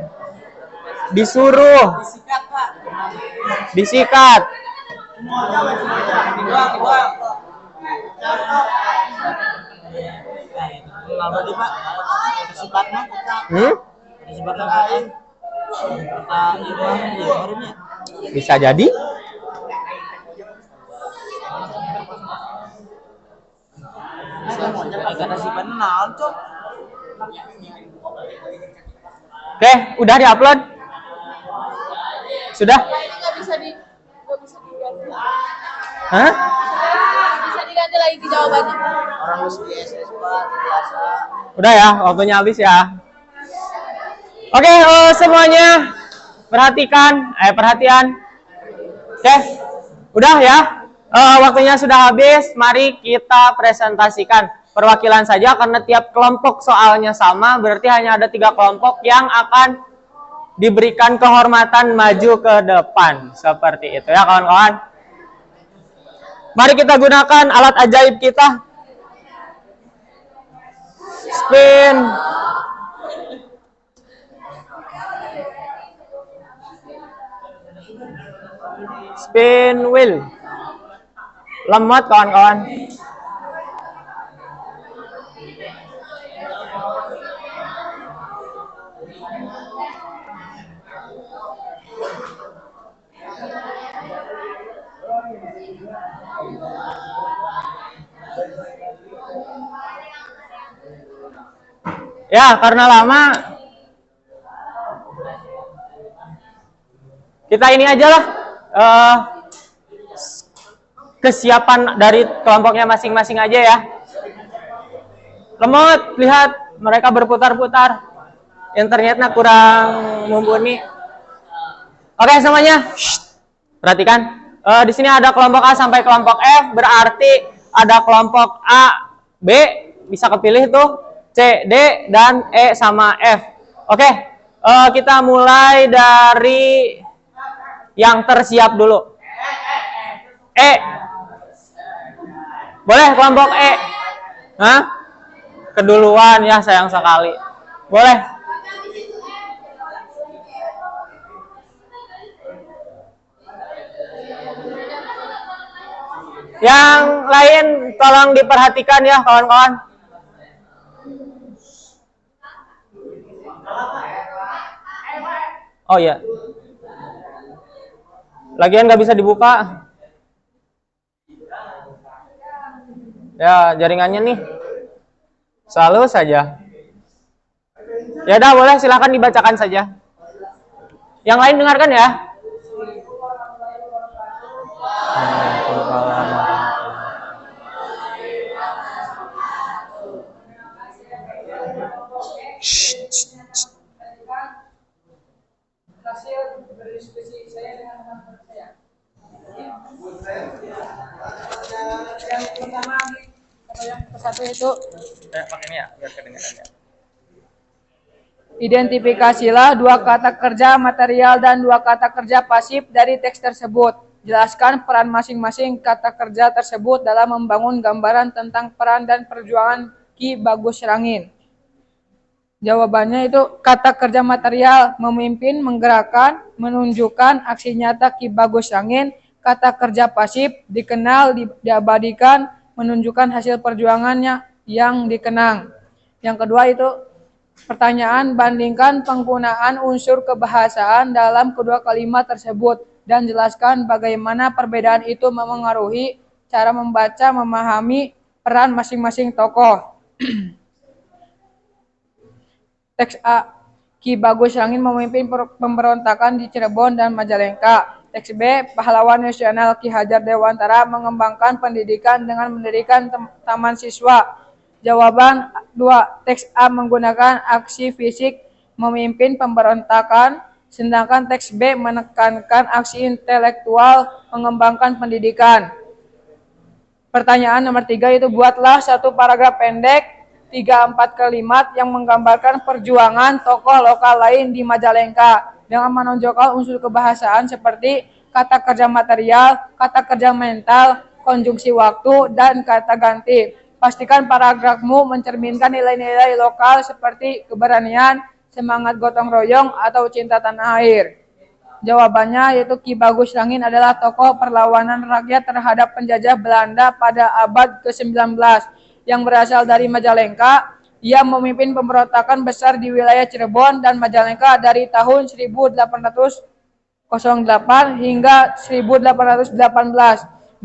disuruh, disikat. Bisa jadi. Oke, udah diupload? Sudah? Nggak bisa diganti. Hah? Bisa diganti lagi ke jawabannya. Orang mesti SS biasa. Udah ya, waktunya habis ya. Oke, semuanya perhatian. Oke, udah ya. Waktunya sudah habis. Mari kita presentasikan perwakilan saja karena tiap kelompok soalnya sama. Berarti hanya ada 3 kelompok yang akan diberikan kehormatan maju ke depan. Seperti itu ya kawan-kawan. Mari kita gunakan alat ajaib kita. Spin. pinwheel. Lemot kawan-kawan. Ya, karena lama kita ini aja lah kesiapan dari kelompoknya masing-masing aja ya. Lemot, lihat mereka berputar-putar. Internetnya kurang mumpuni. Oke semuanya, perhatikan. Di sini ada kelompok A sampai kelompok F, berarti ada kelompok A, B, bisa kepilih tuh, C, D, dan E sama F. Oke, kita mulai dari yang tersiap dulu. E. Boleh kelompok E? Hah? Keduluan ya, sayang sekali. Boleh. Yang lain tolong diperhatikan ya kawan-kawan. Oh iya. Lagian nggak bisa dibuka. Ya jaringannya nih. Selalu saja. Ya udah boleh silahkan dibacakan saja. Yang lain dengarkan ya. Hasil berdiskusi saya dengan teman-teman saya. Yang pertama yang satu itu Pakai ini ya biar kedengaran ya. identifikasilah dua kata kerja material dan dua kata kerja pasif dari teks tersebut. Jelaskan peran masing-masing kata kerja tersebut dalam membangun gambaran tentang peran dan perjuangan Ki Bagus Rangin. Jawabannya itu kata kerja material memimpin, menggerakkan, menunjukkan aksi nyata Ki Bagus Rangin. Kata kerja pasif dikenal, diabadikan, menunjukkan hasil perjuangannya yang dikenang. Yang kedua itu pertanyaan, bandingkan penggunaan unsur kebahasaan dalam kedua kalimat tersebut dan jelaskan bagaimana perbedaan itu memengaruhi cara membaca, memahami peran masing-masing tokoh. Teks A, Ki Bagus Rangin memimpin pemberontakan di Cirebon dan Majalengka. Teks B, pahlawan nasional Ki Hajar Dewantara mengembangkan pendidikan dengan mendirikan taman siswa. Jawaban 2, teks A menggunakan aksi fisik memimpin pemberontakan, sedangkan teks B menekankan aksi intelektual mengembangkan pendidikan. Pertanyaan nomor 3 itu buatlah satu paragraf pendek 3-4 kalimat yang menggambarkan perjuangan tokoh lokal lain di Majalengka dengan menonjolkan unsur kebahasaan seperti kata kerja material, kata kerja mental, konjungsi waktu, dan kata ganti. Pastikan paragrafmu mencerminkan nilai-nilai lokal seperti keberanian, semangat gotong royong, atau cinta tanah air. Jawabannya yaitu Ki Bagus Rangin adalah tokoh perlawanan rakyat terhadap penjajah Belanda pada abad ke-19 yang berasal dari Majalengka. Ia memimpin pemberontakan besar di wilayah Cirebon dan Majalengka dari tahun 1808 hingga 1818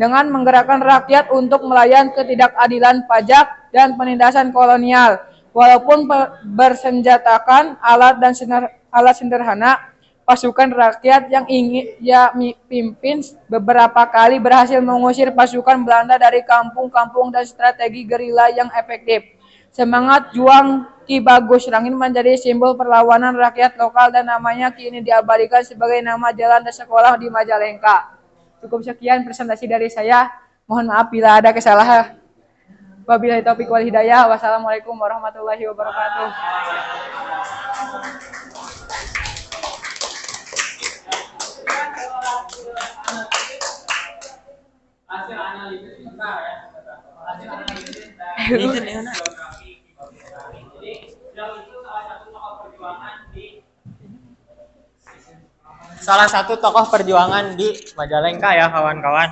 dengan menggerakkan rakyat untuk melawan ketidakadilan pajak dan penindasan kolonial. Walaupun bersenjatakan alat sederhana, pasukan rakyat yang ingin ia pimpin beberapa kali berhasil mengusir pasukan Belanda dari kampung-kampung dan strategi gerila yang efektif. Semangat juang Ki Bagus Rangin menjadi simbol perlawanan rakyat lokal dan namanya kini diabadikan sebagai nama jalan dan sekolah di Majalengka. Cukup sekian presentasi dari saya. Mohon maaf bila ada kesalahan. Wabillahi taufiq wal hidayah. Wassalamualaikum warahmatullahi wabarakatuh. Hasil analisis bentar ya. Hasil analisis dari geografi. Jadi beliau itu salah satu tokoh perjuangan di salah satu tokoh perjuangan di Majalengka ya kawan-kawan.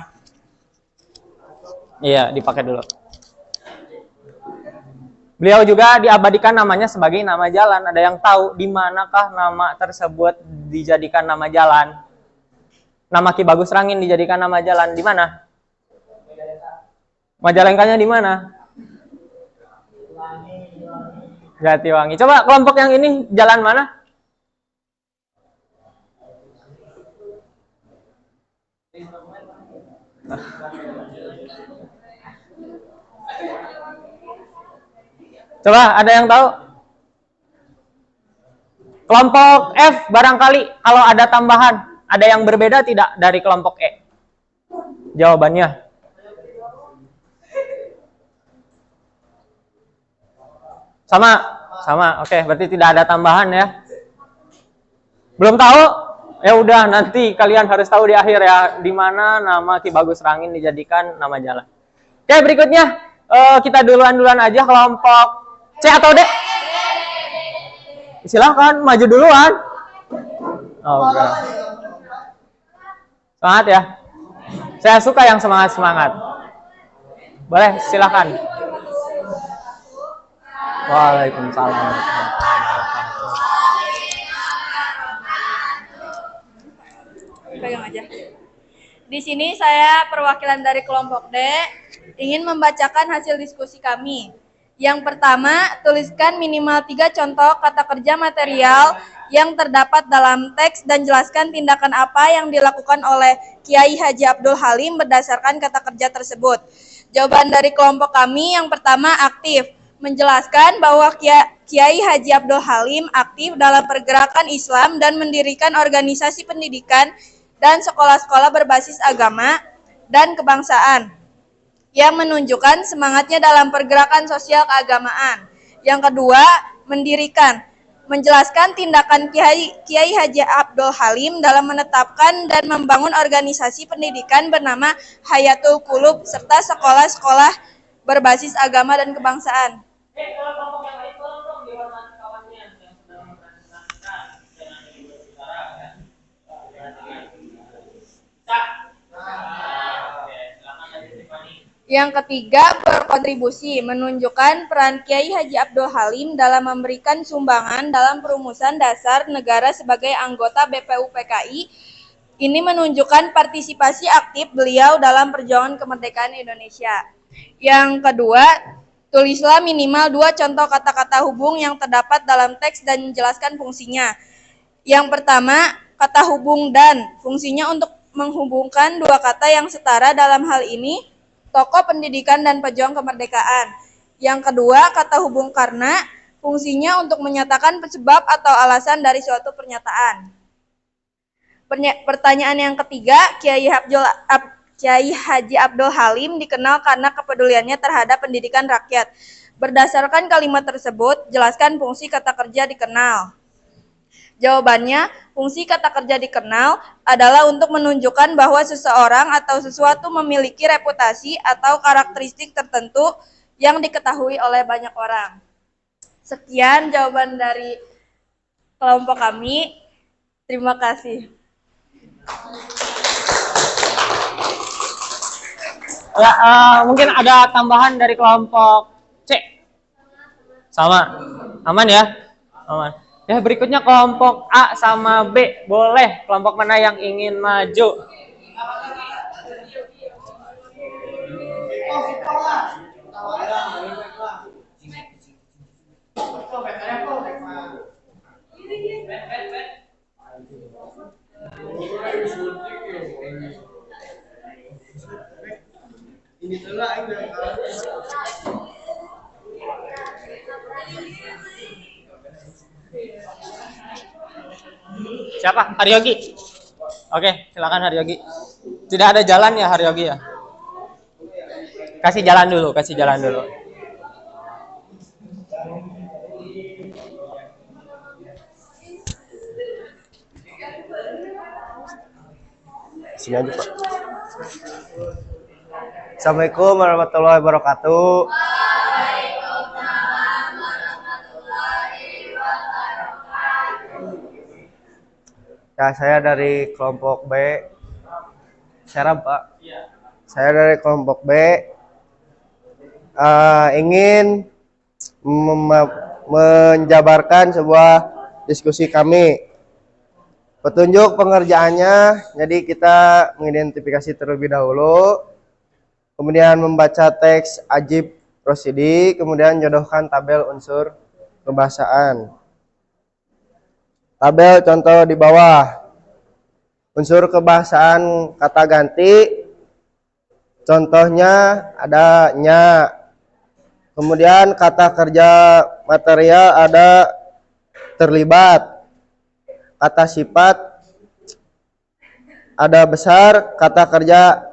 Iya, dipakai dulu. Beliau juga diabadikan namanya sebagai nama jalan. Ada yang tahu di manakah nama tersebut dijadikan nama jalan? Nama Ki Bagus Rangin dijadikan nama jalan di mana? Majalengkanya di mana? Jatiwangi. Coba kelompok yang ini jalan mana? Coba ada yang tahu? Kelompok F barangkali kalau ada tambahan, ada yang berbeda tidak dari kelompok E? Jawabannya. Sama. Oke, berarti tidak ada tambahan ya. Belum tahu? Ya udah, nanti kalian harus tahu di akhir ya, di mana nama Ki Bagus Rangin dijadikan nama jalan. Oke, berikutnya kita duluan aja kelompok C atau D? Silahkan maju duluan. Oke. Semangat ya. Saya suka yang semangat. Boleh, silahkan. Waalaikumsalam. Pegang aja. Di sini saya perwakilan dari kelompok D ingin membacakan hasil diskusi kami. Yang pertama, tuliskan minimal 3 contoh kata kerja material yang terdapat dalam teks dan jelaskan tindakan apa yang dilakukan oleh Kiai Haji Abdul Halim berdasarkan kata kerja tersebut. Jawaban dari kelompok kami yang pertama aktif, menjelaskan bahwa Kiai Haji Abdul Halim aktif dalam pergerakan Islam dan mendirikan organisasi pendidikan dan sekolah-sekolah berbasis agama dan kebangsaan yang menunjukkan semangatnya dalam pergerakan sosial keagamaan. Yang kedua, menjelaskan tindakan Kiai Haji Abdul Halim dalam menetapkan dan membangun organisasi pendidikan bernama Hayatul Qulub serta sekolah-sekolah berbasis agama dan kebangsaan. Yang ketiga, berkontribusi, menunjukkan peran Kiai Haji Abdul Halim dalam memberikan sumbangan dalam perumusan dasar negara sebagai anggota BPUPKI. Ini menunjukkan partisipasi aktif beliau dalam perjuangan kemerdekaan Indonesia. Yang kedua, tulislah minimal 2 contoh kata-kata hubung yang terdapat dalam teks dan menjelaskan fungsinya. Yang pertama, kata hubung dan, fungsinya untuk menghubungkan 2 kata yang setara, dalam hal ini tokoh pendidikan dan pejuang kemerdekaan. Yang kedua, kata hubung karena, fungsinya untuk menyatakan sebab atau alasan dari suatu pernyataan. Pertanyaan yang ketiga, Kiai Haji Abdul Halim dikenal karena kepeduliannya terhadap pendidikan rakyat. Berdasarkan kalimat tersebut, jelaskan fungsi kata kerja dikenal. Jawabannya, fungsi kata kerja dikenal adalah untuk menunjukkan bahwa seseorang atau sesuatu memiliki reputasi atau karakteristik tertentu yang diketahui oleh banyak orang. Sekian jawaban dari kelompok kami. Terima kasih. Ya, mungkin ada tambahan dari kelompok C. Sama. Aman ya? Aman. Ya, berikutnya kelompok A sama B. Boleh, kelompok mana yang ingin maju? Siapa? Haryogi. Oke, silakan Haryogi. Tidak ada jalan ya Haryogi ya? Kasih jalan dulu. Sini aja, Pak. Assalamualaikum warahmatullahi wabarakatuh. Ya, saya dari kelompok B. Serap, Pak. Saya dari kelompok B. Ingin menjabarkan sebuah diskusi kami. Petunjuk pengerjaannya, jadi kita mengidentifikasi terlebih dahulu, kemudian membaca teks Ajib Rosidi, kemudian jodohkan tabel unsur kebahasaan. Tabel contoh di bawah. Unsur kebahasaan kata ganti, contohnya ada nya. Kemudian kata kerja material ada terlibat. Kata sifat ada besar, kata kerja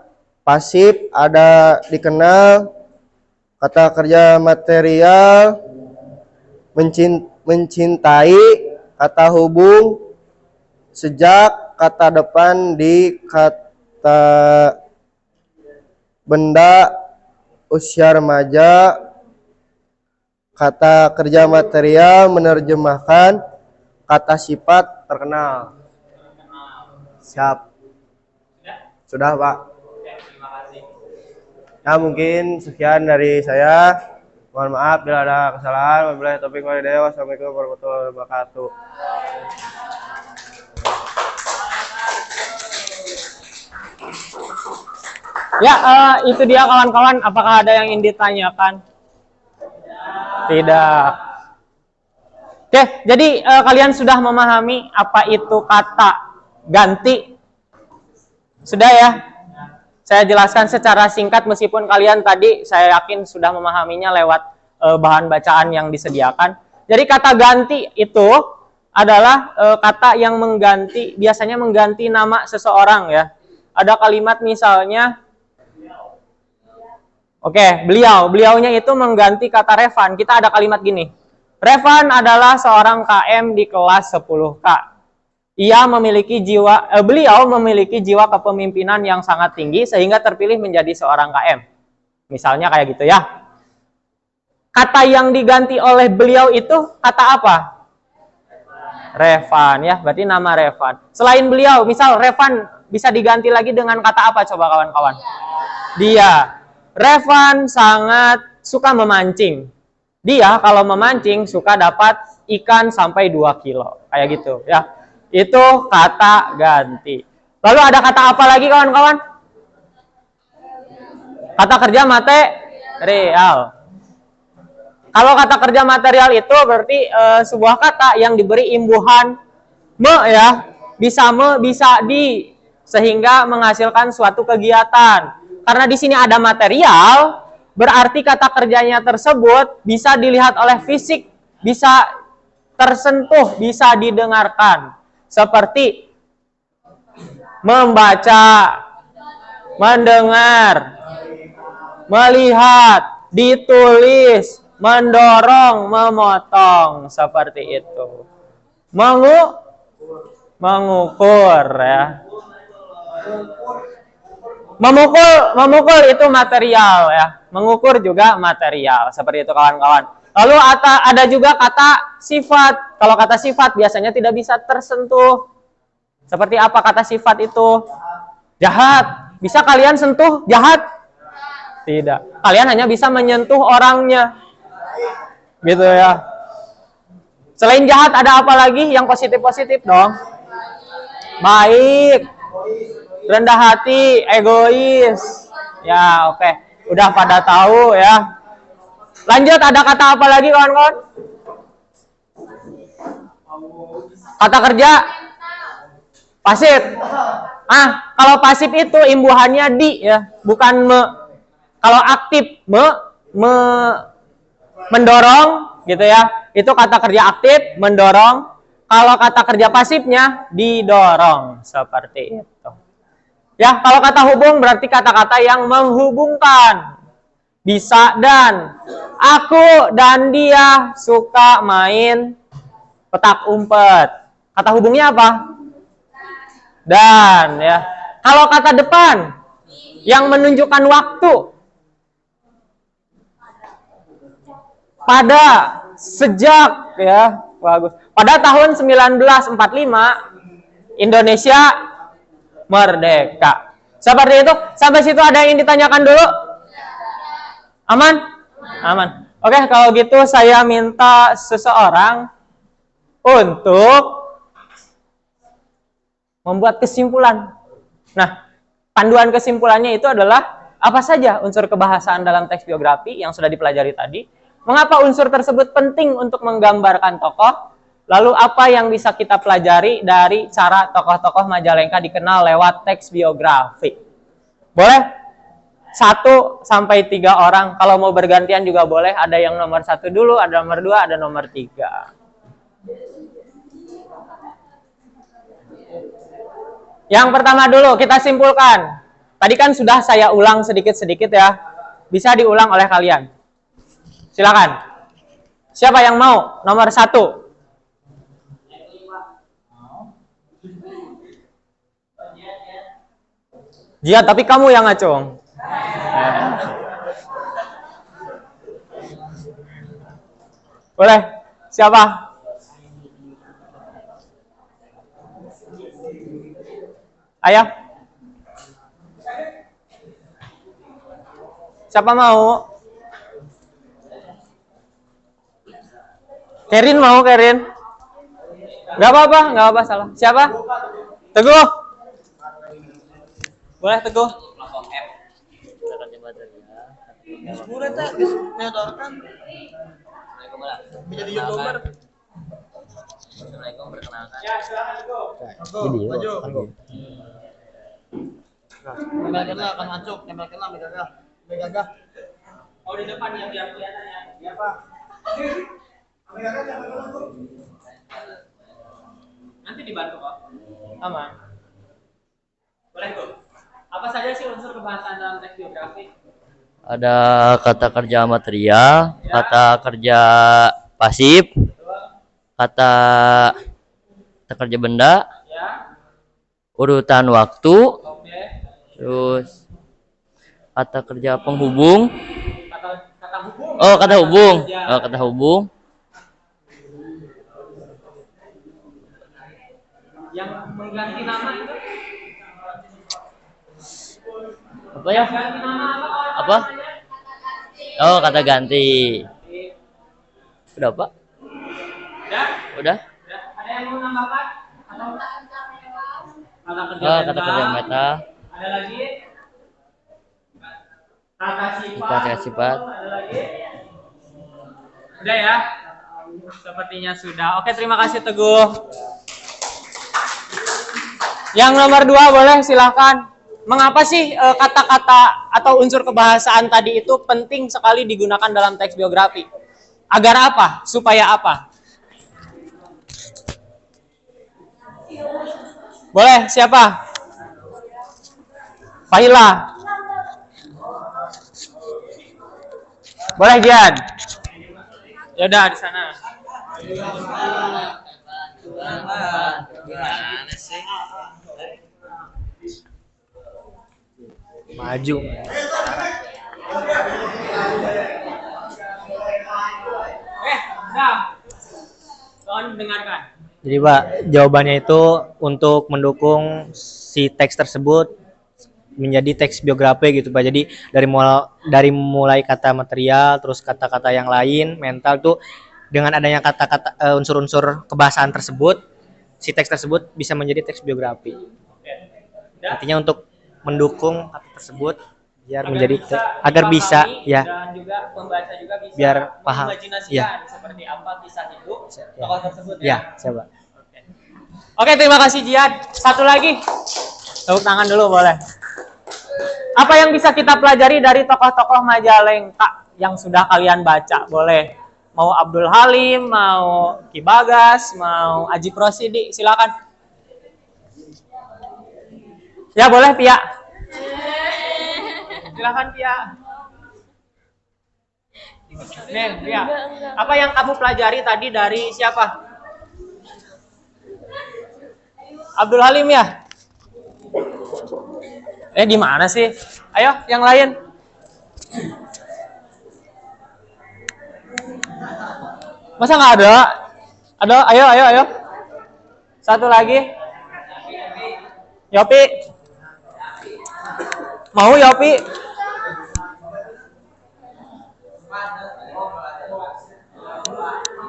pasif ada dikenal, kata kerja material mencintai, kata hubung sejak, kata depan di, kata benda usia remaja, kata kerja material menerjemahkan, kata sifat terkenal. Siap. Sudah, Pak. Ya, mungkin sekian dari saya. Mohon maaf bila ada kesalahan. Wabillahi taufiq wal hidayah. Wassalamualaikum warahmatullahi wabarakatuh. Ya, itu dia kawan-kawan. Apakah ada yang ingin ditanyakan? Tidak. Oke, jadi kalian sudah memahami apa itu kata ganti? Sudah ya? Saya jelaskan secara singkat meskipun kalian tadi saya yakin sudah memahaminya lewat bahan bacaan yang disediakan. Jadi kata ganti itu adalah kata yang mengganti, biasanya mengganti nama seseorang ya. Ada kalimat misalnya, oke, beliaunya itu mengganti kata Revan. Kita ada kalimat gini, Revan adalah seorang KM di kelas 10K. Beliau memiliki jiwa kepemimpinan yang sangat tinggi sehingga terpilih menjadi seorang KM. Misalnya kayak gitu ya. Kata yang diganti oleh beliau itu kata apa? Revan ya, berarti nama Revan. Selain beliau, misal Revan bisa diganti lagi dengan kata apa coba kawan-kawan? Dia. Revan sangat suka memancing. Dia kalau memancing suka dapat ikan sampai 2 kilo. Kayak gitu ya. Itu kata ganti. Lalu ada kata apa lagi kawan-kawan? Kata kerja material. Kalau kata kerja material itu berarti sebuah kata yang diberi imbuhan me ya. Bisa me, bisa di, sehingga menghasilkan suatu kegiatan. Karena di sini ada material, berarti kata kerjanya tersebut bisa dilihat oleh fisik, bisa tersentuh, bisa didengarkan. Seperti membaca, mendengar, melihat, ditulis, mendorong, memotong, seperti itu. Mengukur ya. Memukul itu material ya. Mengukur juga material, seperti itu kawan-kawan. Lalu ada juga kata sifat. Kalau kata sifat biasanya tidak bisa tersentuh. Seperti apa kata sifat itu? Jahat. Bisa kalian sentuh jahat? Tidak. Kalian hanya bisa menyentuh orangnya. Gitu ya. Selain jahat ada apa lagi yang positif-positif dong? Baik. Rendah hati, egois. Ya, oke. Udah pada tahu ya. Lanjut, ada kata apa lagi kawan-kawan? Kata kerja pasif. Kalau pasif itu imbuhannya di ya, bukan me. Kalau aktif mendorong gitu ya. Itu kata kerja aktif, mendorong. Kalau kata kerja pasifnya didorong, seperti itu. Ya, kalau kata hubung berarti kata-kata yang menghubungkan. Bisa dan. Aku dan dia suka main petak umpet. Kata hubungnya apa? Dan ya. Kalau kata depan yang menunjukkan waktu. Pada, sejak ya, bagus. Pada tahun 1945 Indonesia merdeka. Seperti itu. Sampai situ ada yang ditanyakan dulu? Aman? Aman. Oke, kalau gitu saya minta seseorang untuk membuat kesimpulan. Nah, panduan kesimpulannya itu adalah apa saja unsur kebahasaan dalam teks biografi yang sudah dipelajari tadi. Mengapa unsur tersebut penting untuk menggambarkan tokoh? Lalu apa yang bisa kita pelajari dari cara tokoh-tokoh Majalengka dikenal lewat teks biografi? Boleh? 1 sampai 3 orang. Kalau mau bergantian juga boleh. Ada yang nomor 1 dulu, ada nomor 2, ada nomor 3. Yang pertama dulu kita simpulkan. Tadi kan sudah saya ulang sedikit-sedikit ya. Bisa diulang oleh kalian. Silakan. Siapa yang mau? Nomor 1. Jia, tapi kamu yang ngacung. Boleh. Siapa? Ayah. Siapa mau? Kerin mau, Kerin? Gak apa-apa salah. Siapa? Teguh. Boleh Teguh. Assalamualaikum, perkenalkan. Ya, silakan Teguh. Tempelkanlah akan hancur, tempelkanlah megagah. Oh, di depan ya biar kelihatan ya. Iya, Pak. Nanti dibantu kok. Aman. Boleh, Bu. Apa saja sih unsur kebahasaan dalam teks biografi? Ada kata kerja material, kata kerja pasif, kata kerja benda, Ya. urutan waktu, Oke. terus kata kerja penghubung. Kata hubung. Oh, kata hubung. Ya. Oh, kata hubung. Yang mengganti nama itu? Apa ya? Ganti nama apa? Apa? Oh, kata ganti. Udah, Pak? Ya. Udah? Ya. Ada yang mau nambahkan? Atau kata kerja Oh, kata kerja meta. Ada lagi? Kata sifat. Kata sifat. Ada lagi? Udah ya? Sepertinya sudah. Oke, terima kasih Teguh. Yang nomor 2 boleh silahkan. Mengapa sih kata-kata atau unsur kebahasaan tadi itu penting sekali digunakan dalam teks biografi? Agar apa? Supaya apa? Boleh, siapa? Fahila. Boleh, Gian. Yaudah, di sana. Gimana sih? Maju. Udah. Tolong dengarkan. Jadi Pak, jawabannya itu untuk mendukung si teks tersebut menjadi teks biografi gitu Pak. Jadi dari mulai kata material, terus kata-kata yang lain, mental tuh dengan adanya kata-kata unsur-unsur kebahasaan tersebut, si teks tersebut bisa menjadi teks biografi. Artinya untuk mendukung kata tersebut biar menjadi agar bisa ya dan juga pembaca juga bisa biar paham mengimajinasikan seperti apa kisah hidup tokoh tersebut ya coba. Oke, terima kasih Jihad. Satu lagi. Tepuk tangan dulu boleh. Apa yang bisa kita pelajari dari tokoh-tokoh Majalengka yang sudah kalian baca? Boleh. Mau Abdul Halim, mau Ki Bagas, mau Aji Prosidi, silakan. Ya boleh Pia. Silakan Pia. Nih, Pia. Apa yang kamu pelajari tadi dari siapa? Abdul Halim ya? Gimana sih? Ayo, yang lain. Masa nggak ada? Ada? Ayo. Satu lagi. Yopi? Mau Yopi?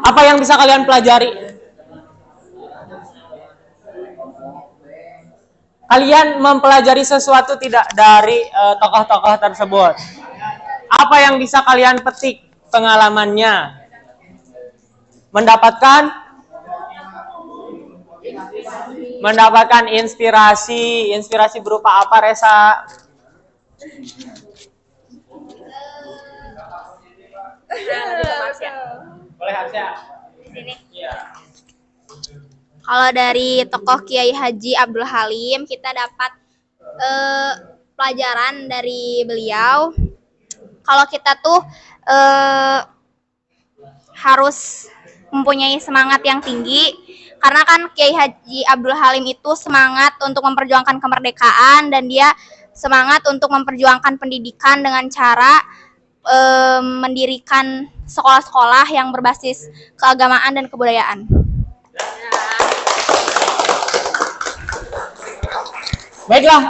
Apa yang bisa kalian pelajari? Kalian mempelajari sesuatu tidak dari tokoh-tokoh tersebut? Apa yang bisa kalian petik pengalamannya? Mendapatkan inspirasi. Inspirasi berupa apa, Resa? Boleh Harsya. Di sini. Iya. Kalau dari tokoh Kiai Haji Abdul Halim, kita dapat pelajaran dari beliau. Kalau kita tuh harus mempunyai semangat yang tinggi, karena kan Kiai Haji Abdul Halim itu semangat untuk memperjuangkan kemerdekaan, dan dia semangat untuk memperjuangkan pendidikan dengan cara mendirikan sekolah-sekolah yang berbasis keagamaan dan kebudayaan. Baiklah,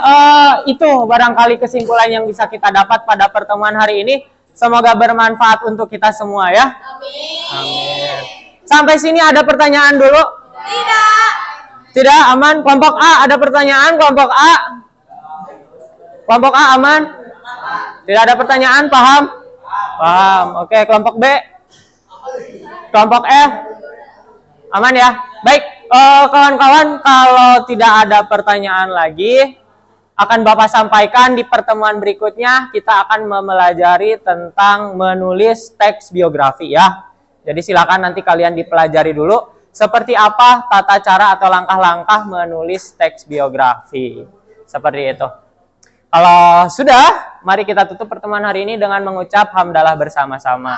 itu barangkali kesimpulan yang bisa kita dapat pada pertemuan hari ini. Semoga bermanfaat untuk kita semua ya. Amin. Sampai sini ada pertanyaan dulu? Tidak. Tidak, aman. Kelompok A ada pertanyaan, kelompok A? Kelompok A aman? Tidak ada pertanyaan, paham? Paham. Oke, kelompok B? Kelompok F? Aman ya? Baik, kawan-kawan, kalau tidak ada pertanyaan lagi, akan Bapak sampaikan di pertemuan berikutnya kita akan mempelajari tentang menulis teks biografi ya. Jadi silakan nanti kalian dipelajari dulu seperti apa tata cara atau langkah-langkah menulis teks biografi. Seperti itu. Kalau sudah, mari kita tutup pertemuan hari ini dengan mengucap hamdalah bersama-sama.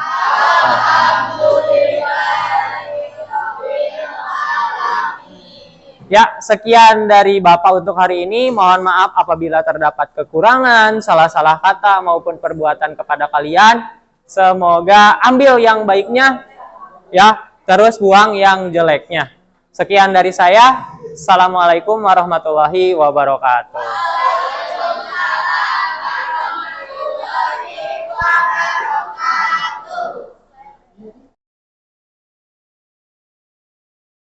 Ya, sekian dari Bapak untuk hari ini. Mohon maaf apabila terdapat kekurangan, salah-salah kata maupun perbuatan kepada kalian. Semoga ambil yang baiknya, ya, terus buang yang jeleknya. Sekian dari saya. Assalamualaikum warahmatullahi wabarakatuh.